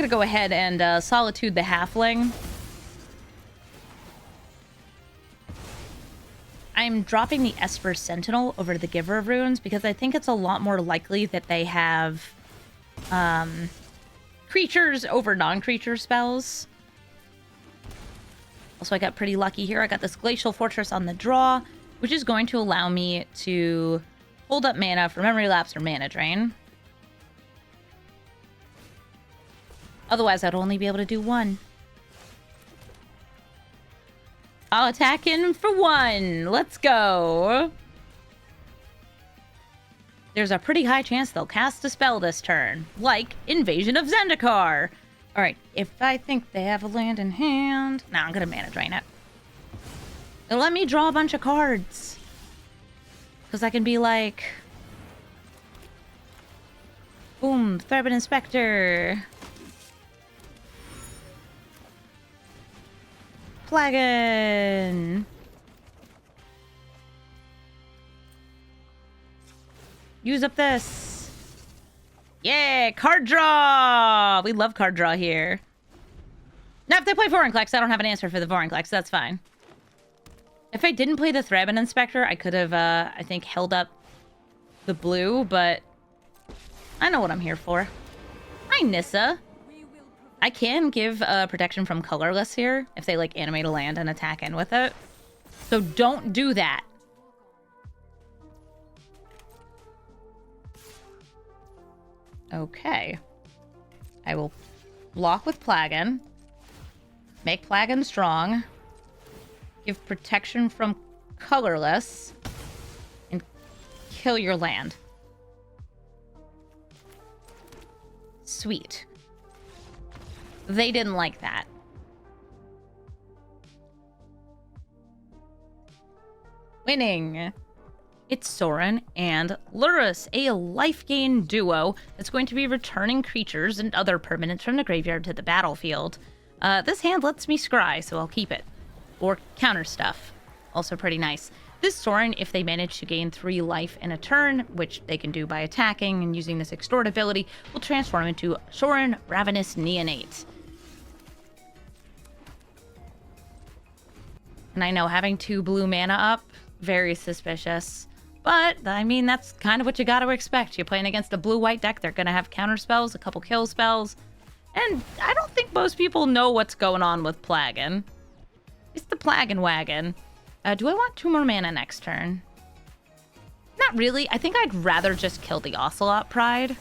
gonna go ahead and Solitude the Halfling. I'm dropping the Esper Sentinel over to the Giver of Runes because I think it's a lot more likely that they have creatures over non-creature spells. Also, I got pretty lucky here. I got this Glacial Fortress on the draw, which is going to allow me to hold up mana for Memory Lapse or Mana Drain. Otherwise, I'd only be able to do one. I'll attack in for one. Let's go. There's a pretty high chance they'll cast a spell this turn, like Invasion of Zendikar. All right, if I think they have a land in hand... Nah, I'm going to Mana Drain it. It'll let me draw a bunch of cards. Because I can be like... Boom, Threadbane Inspector. Plagon. Use up this. Yeah, card draw. We love card draw here. Now, if they play Vorinclex, I don't have an answer for the Vorinclex. That's fine. If I didn't play the Threadbane Inspector, I could have, I think, held up the blue, but I know what I'm here for. Hi, Nissa. I can give protection from colorless here if they like animate a land and attack in with it. So don't do that. Okay. I will block with Plagon. Make Plagon strong. Give protection from colorless. And kill your land. Sweet. They didn't like that. Winning. It's Sorin and Lurrus, a life gain duo that's going to be returning creatures and other permanents from the graveyard to the battlefield. This hand lets me scry, so I'll keep it. Or counter stuff. Also pretty nice. This Sorin, if they manage to gain 3 life in a turn, which they can do by attacking and using this Extort ability, will transform into Sorin Ravenous Neonate. And I know having 2 blue mana up, very suspicious. But, I mean, that's kind of what you got to expect. You're playing against a blue-white deck, they're going to have counter spells, a couple kill spells. And I don't think most people know what's going on with Plagon. It's the Plagon wagon. Do I want 2 more mana next turn? Not really. I think I'd rather just kill the Ocelot Pride.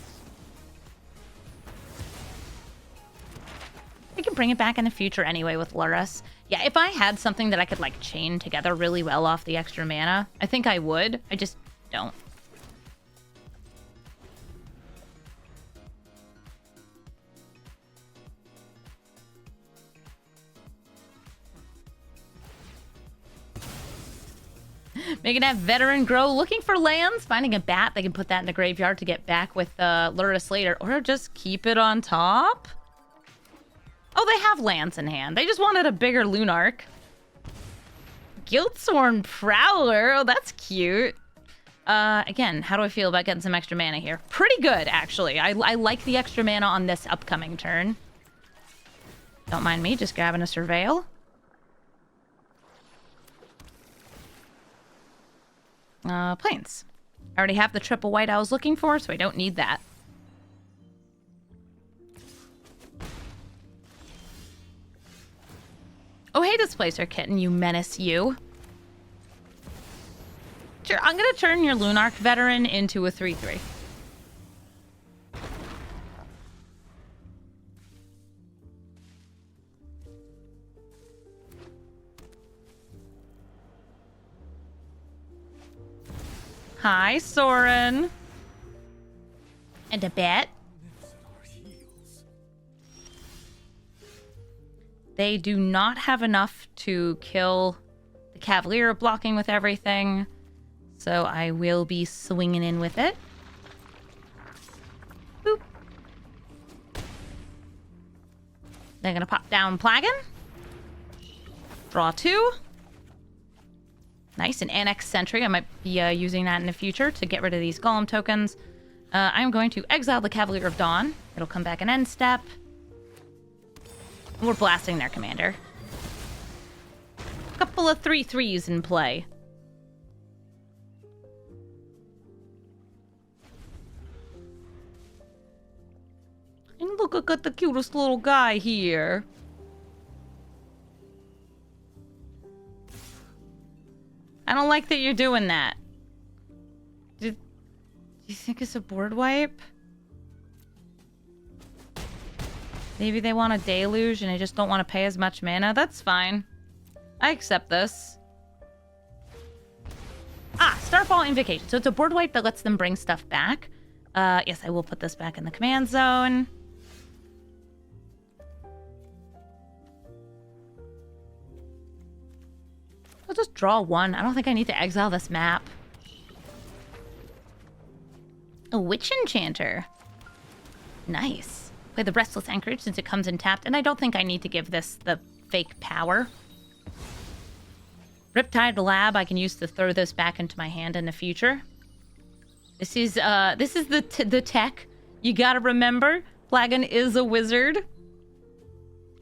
I can bring it back in the future anyway with Lurrus. Yeah, if I had something that I could, like, chain together really well off the extra mana, I think I would. I just don't. Making that veteran grow, looking for lands, finding a bat, they can put that in the graveyard to get back with Lurrus later, or just keep it on top. Oh, they have lands in hand. They just wanted a bigger Lunark. Guildsworn Prowler. Oh, that's cute. Again, how do I feel about getting some extra mana here? Pretty good, actually. I like the extra mana on this upcoming turn. Don't mind me just grabbing a Surveil. Plains. I already have the triple white I was looking for, so I don't need that. Oh, hey, Displacer Kitten, you menace, you. Sure, I'm gonna turn your Lunark Veteran into a 3/3. Hi, Sorin. And a bet. They do not have enough to kill the Cavalier blocking with everything, so I will be swinging in with it. Boop. They're gonna pop down Plagon. Draw 2. Nice, an Annex Sentry. I might be using that in the future to get rid of these Golem tokens. I'm going to exile the Cavalier of Dawn. It'll come back an end step. We're blasting their commander. Couple of 3/3s in play. And look, I got the cutest little guy here. I don't like that you're doing that. Do you think it's a board wipe? Maybe they want a deluge and they just don't want to pay as much mana? That's fine. I accept this. Ah, Starfall Invocation. So it's a board wipe that lets them bring stuff back. Yes, I will put this back in the command zone. I'll just draw one. I don't think I need to exile this map. A Witch Enchanter. Nice. Play the Restless Anchorage since it comes in tapped, and I don't think I need to give this the fake power. Riptide Lab I can use to throw this back into my hand in the future. This is the tech. You gotta remember, Plagon is a wizard.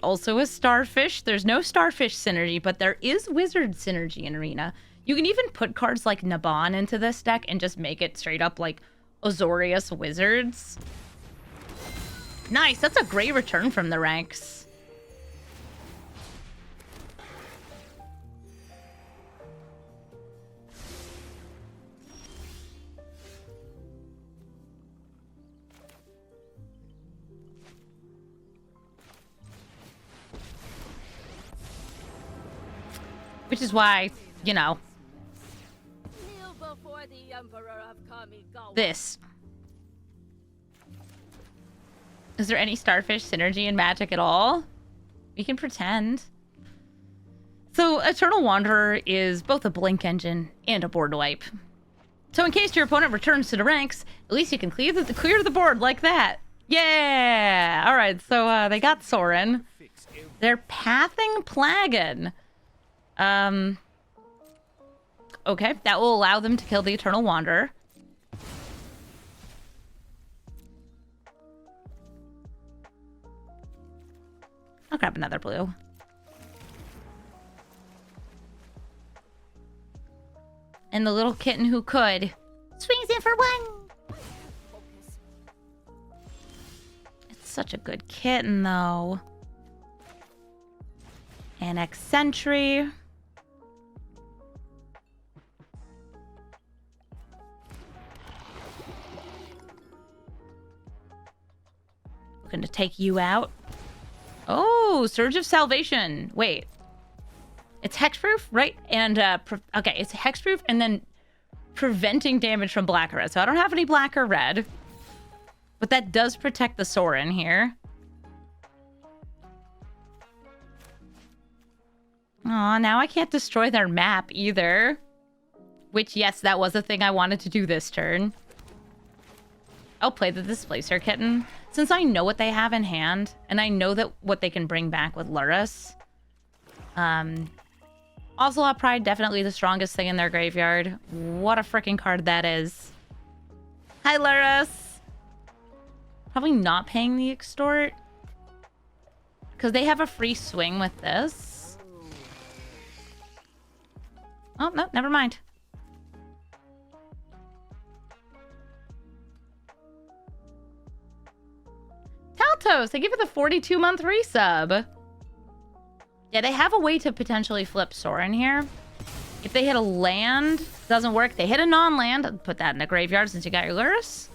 Also a starfish. There's no starfish synergy, but there is wizard synergy in Arena. You can even put cards like Naban into this deck and just make it straight up like Azorius Wizards. Nice, that's a great return from the ranks. Which is why, you know, Kneel before the Emperor of Kamigawa. this. Is there any starfish synergy in Magic at all? We can pretend. So, Eternal Wanderer is both a blink engine and a board wipe. So in case your opponent returns to the ranks, at least you can clear the board like that. Yeah! Alright, so they got Sorin. They're pathing Plagon. Okay, that will allow them to kill the Eternal Wanderer. I'll grab another blue. And the little kitten who could swings in for one. It's such a good kitten, though. And Sentry. Looking to take you out. Oh, Surge of Salvation. Wait. It's hexproof, right? And, okay, it's hexproof and then preventing damage from black or red. So I don't have any black or red. But that does protect the Sorin here. Aw, now I can't destroy their map either. Which, yes, that was a thing I wanted to do this turn. I'll play the Displacer Kitten. Since I know what they have in hand, and I know that what they can bring back with Lurrus. Ocelot Pride, definitely the strongest thing in their graveyard. What a freaking card that is. Hi, Lurrus. Probably not paying the Extort. Because they have a free swing with this. Oh, no, never mind. Taltos, they give it the 42-month resub. Yeah, they have a way to potentially flip Sorin here. If they hit a land, doesn't work. They hit a non-land, put that in the graveyard since you got your Lurrus.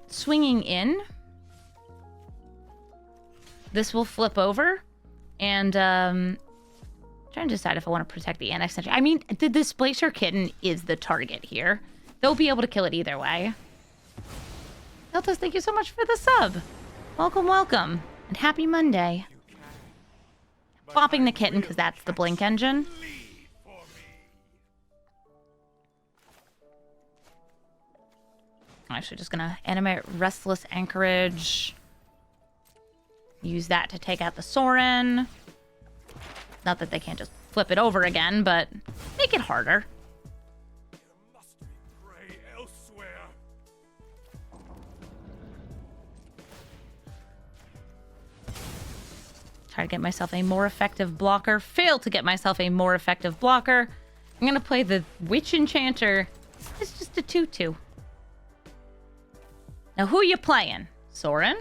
Swinging in. This will flip over. And, trying to decide if I want to protect the Annex Sentry. I mean, the Displacer Kitten is the target here. They'll be able to kill it either way. Deltas, thank you so much for the sub. Welcome, welcome. And happy Monday. Bopping the kitten, because that's the blink engine. I'm actually just going to animate Restless Anchorage. Use that to take out the Sorin. Not that they can't just flip it over again, but make it harder. Must be prey elsewhere. Try to get myself a more effective blocker. Fail to get myself a more effective blocker. I'm going to play the Witch Enchanter. It's just a 2/2. Now, who are you playing? Soren?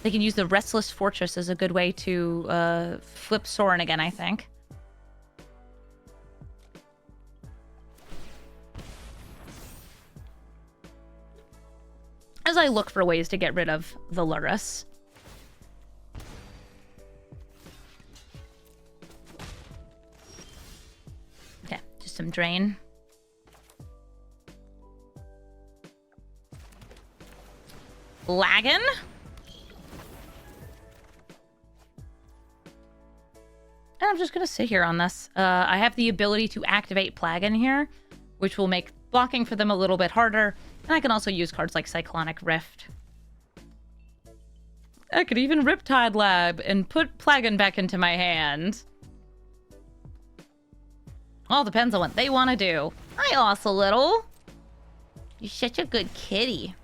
They can use the Restless Fortress as a good way to flip Soren again, I think. As I look for ways to get rid of the Lurrus. Okay, just some drain. Plagon? And I'm just going to sit here on this. I have the ability to activate Plagon here, which will make blocking for them a little bit harder. And I can also use cards like Cyclonic Rift. I could even Riptide Lab and put Plagon back into my hand. All depends on what they want to do. Hi, Ocelotl. You're such a good kitty.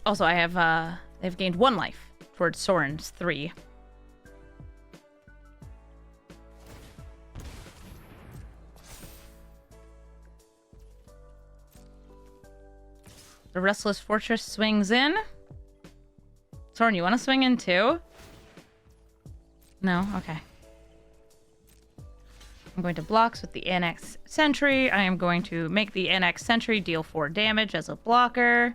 Also, I have, they've gained 1 life towards Soren's 3. The Restless Fortress swings in. Soren, you want to swing in too? No? Okay. I'm going to blocks with the Annex Sentry. I am going to make the Annex Sentry deal 4 damage as a blocker.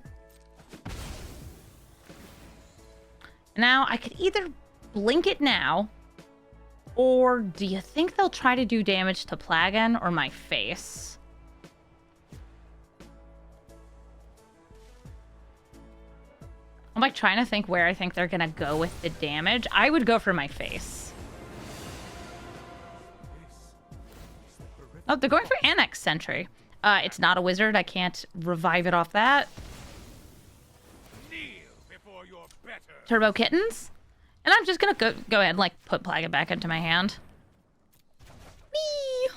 Now, I could either blink it now, or do you think they'll try to do damage to Plagon or my face? I'm like trying to think where I think they're gonna go with the damage. I would go for my face. Oh, they're going for Annex Sentry. It's not a wizard. I can't revive it off that. Turbo Kittens. And I'm just gonna go ahead and like put Plagon back into my hand. Whee!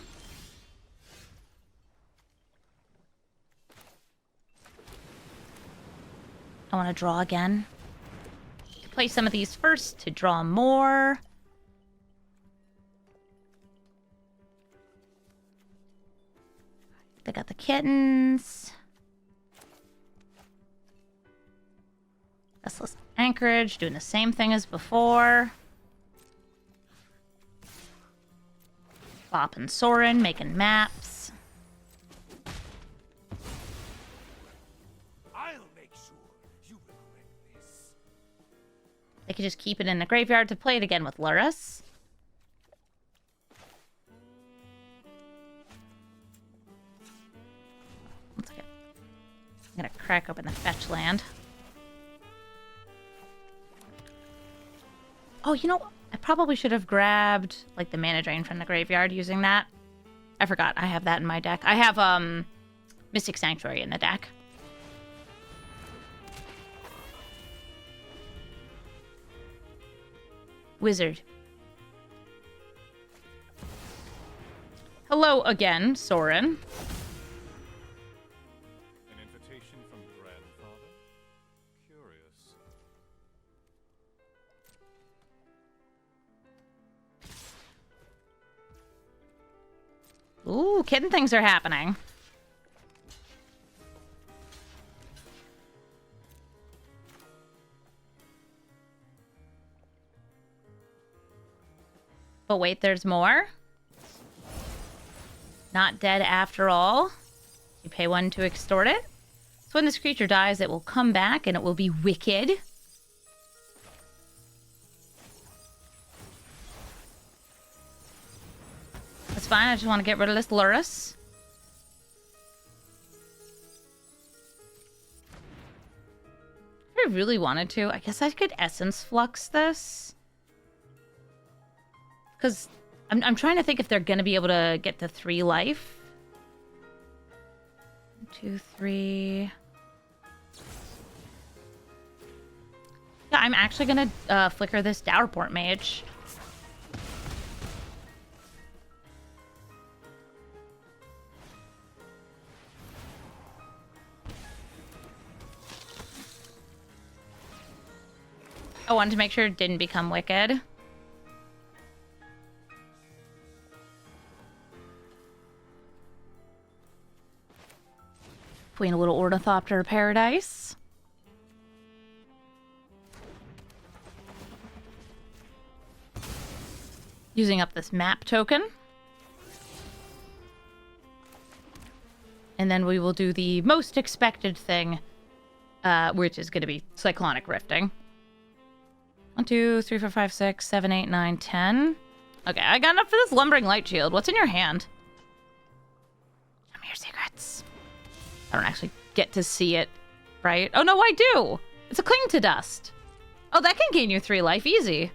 I want to draw again. Play some of these first to draw more. They got the kittens. Restless Anchorage, doing the same thing as before. Bop and Soren, making maps. I'll make sure you regret this. They could just keep it in the graveyard to play it again with Lurrus. One second. I'm gonna crack open the fetch land. Oh, you know, I probably should have grabbed, like, the mana drain from the graveyard using that. I forgot. I have that in my deck. I have, Mystic Sanctuary in the deck. Wizard. Hello again, Soren. An invitation from grandfather? Curious. Ooh, kitten things are happening. But wait, there's more. Not dead after all. You pay 1 to extort it. So when this creature dies, it will come back and it will be wicked. That's fine. I just want to get rid of this Lurrus. If I really wanted to, I guess I could Essence Flux this. Because I'm trying to think if they're going to be able to get to 3 life. 1, 2, 3. Yeah, I'm actually going to flicker this Dowerport Mage. I wanted to make sure it didn't become wicked. Queen a little Ornithopter Paradise. Using up this map token. And then we will do the most expected thing, which is going to be Cyclonic Rifting. 1, 2, 3, 4, 5, 6, 7, 8, 9, 10. Okay, I got enough for this Lumbering Light Shield. What's in your hand? Show me your secrets. I don't actually get to see it, right? Oh, no, I do. It's a Cling to Dust. Oh, that can gain you 3 life. Easy.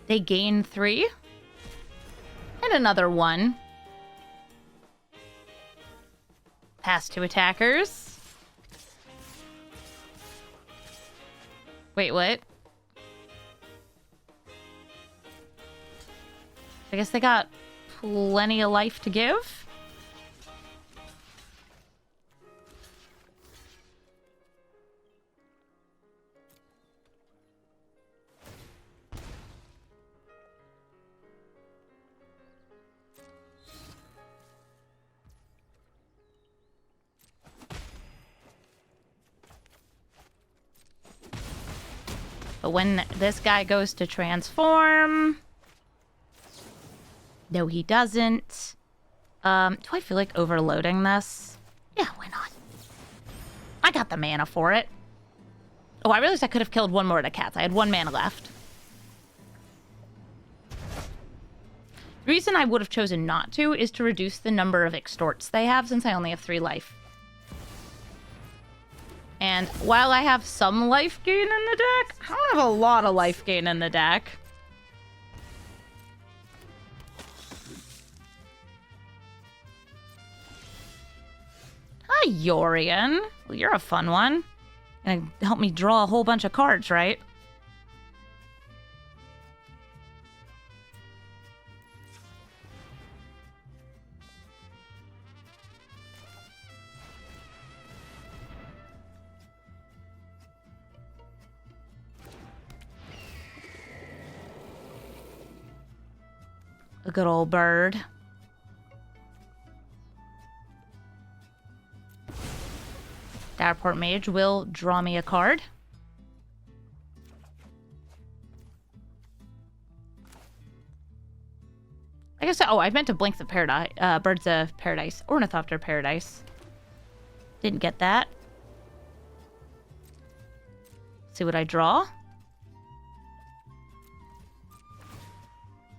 They gain 3. And another 1. Pass to attackers. Wait, what? I guess they got plenty of life to give. But when this guy goes to transform... No, he doesn't. Do I feel like overloading this? Yeah, why not? I got the mana for it. Oh, I realized I could have killed one more of the cats. I had 1 mana left. The reason I would have chosen not to is to reduce the number of extorts they have, since I only have 3 life. And while I have some life gain in the deck, I don't have a lot of life gain in the deck. Hi, Yorion. Well, you're a fun one. Gonna help me draw a whole bunch of cards, right? A good old bird. Direport Mage will draw me a card. I guess, oh, I meant to blink the paradise, Birds of Paradise, Ornithopter Paradise. Didn't get that. See what I draw.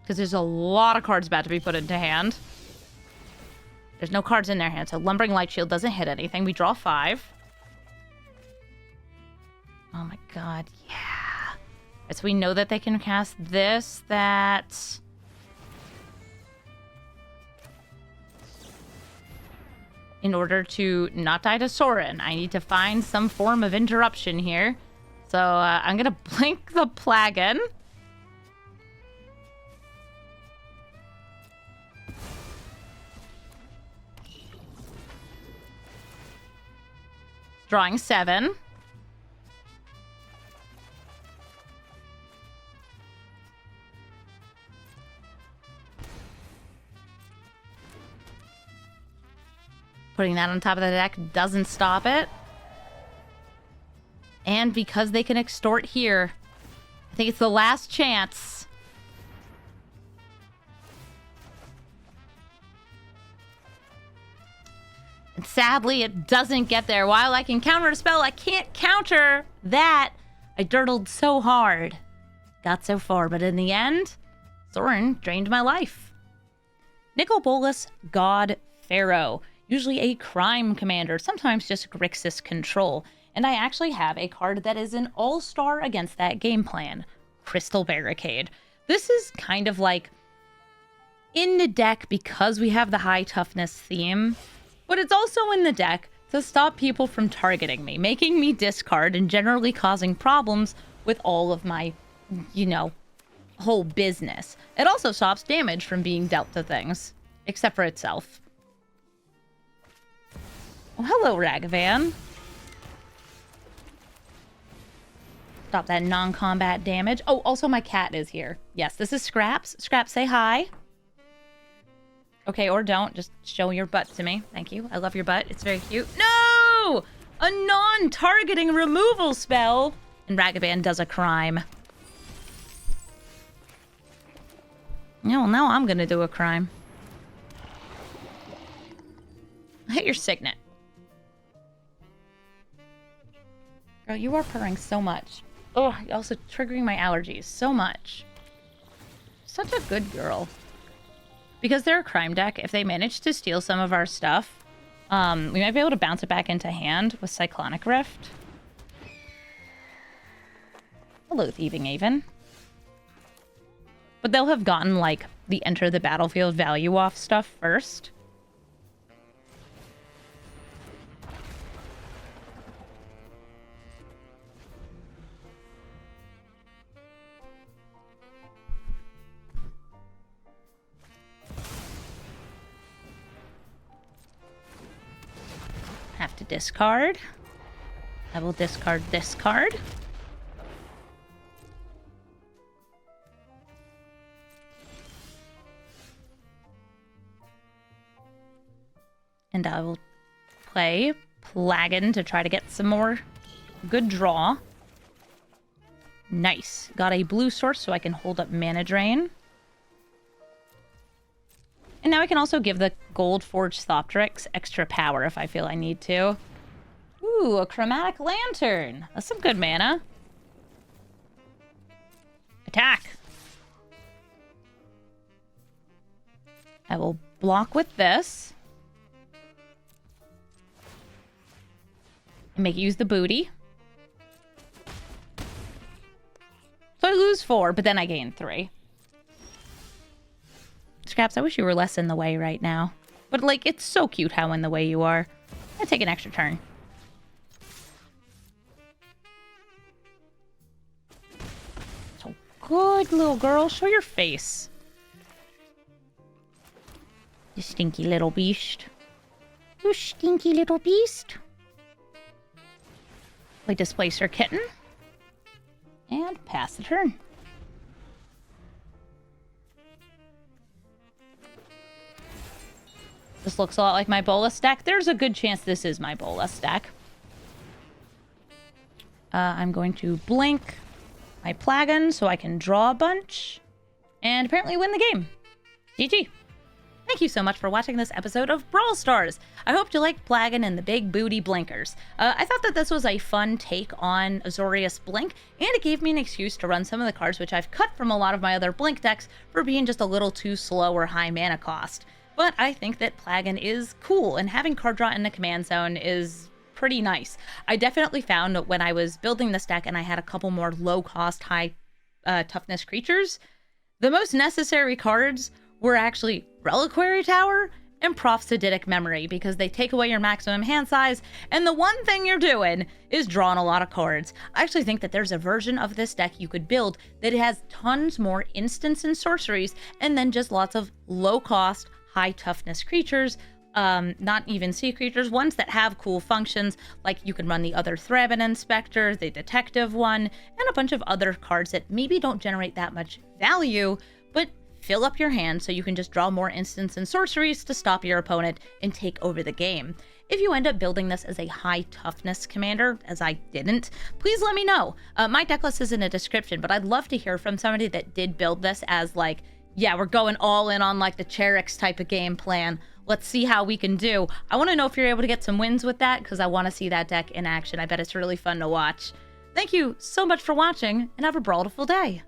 Because there's a lot of cards about to be put into hand. There's no cards in their hand, so Lumbering Light Shield doesn't hit anything. We draw 5. Oh my god, yeah. So we know that they can cast this, that... In order to not die to Sorin, I need to find some form of interruption here. So I'm gonna blink the Plagon. Drawing 7. Putting that on top of the deck doesn't stop it. And because they can extort here, I think it's the last chance. And sadly, it doesn't get there. While I can counter a spell, I can't counter that. I dirtled so hard. Got so far, but in the end, Sorin drained my life. Nicol Bolas, God Pharaoh. Usually a crime commander, sometimes just Grixis control. And I actually have a card that is an all-star against that game plan. Crystal Barricade. This is kind of like in the deck because we have the high toughness theme, but it's also in the deck to stop people from targeting me, making me discard and generally causing problems with all of my you know, whole business. It also stops damage from being dealt to things, except for itself. Oh, hello, Ragavan. Stop that non-combat damage. Oh, also my cat is here. Yes, this is Scraps. Scraps, say hi. Okay, or don't. Just show your butt to me. Thank you. I love your butt. It's very cute. No! A non-targeting removal spell! And Ragavan does a crime. No, now I'm gonna do a crime. Hit your signet. Girl, you are purring so much. Oh, you're also triggering my allergies so much. Such a good girl. Because they're a crime deck, if they manage to steal some of our stuff, we might be able to bounce it back into hand with Cyclonic Rift. Hello, Thieving Aven. But they'll have gotten, like, the enter the battlefield value off stuff first. Have to discard. I will discard this card. And I will play Plagon to try to get some more good draw. Nice. Got a blue source so I can hold up mana drain. And now I can also give the Gold Forged Thoptrix extra power if I feel I need to. Ooh, a Chromatic Lantern. That's some good mana. Attack. I will block with this. And make it use the booty. So I lose 4, but then I gain 3. Scraps, I wish you were less in the way right now. But, like, it's so cute how in the way you are. I'm gonna take an extra turn. So good, little girl. Show your face. You stinky little beast. You stinky little beast. Play Displacer Kitten. And pass the turn. This looks a lot like my Bolas deck. There's a good chance this is my Bolas deck. I'm going to blink my Plagon so I can draw a bunch. And apparently win the game. GG. Thank you so much for watching this episode of Brawl Stars. I hope you liked Plagon and the big booty blinkers. I thought that this was a fun take on Azorius Blink, and it gave me an excuse to run some of the cards which I've cut from a lot of my other Blink decks for being just a little too slow or high mana cost. But I think that Plagon is cool, and having card draw in the command zone is pretty nice. I definitely found that when I was building this deck and I had a couple more low-cost, high-toughness creatures, the most necessary cards were actually Reliquary Tower and Prophetic Memory, because they take away your maximum hand size, and the one thing you're doing is drawing a lot of cards. I actually think that there's a version of this deck you could build that has tons more instants and sorceries, and then just lots of low-cost, high-toughness creatures, not even sea creatures, ones that have cool functions, like you can run the other Thraben Inspector, the Detective one, and a bunch of other cards that maybe don't generate that much value, but fill up your hand so you can just draw more instants and sorceries to stop your opponent and take over the game. If you end up building this as a high toughness commander, as I didn't, please let me know. My deck list is in the description, but I'd love to hear from somebody that did build this as like, yeah, we're going all in on like the Cherix type of game plan. Let's see how we can do. I want to know if you're able to get some wins with that, because I want to see that deck in action. I bet it's really fun to watch. Thank you so much for watching, and have a brawlful day.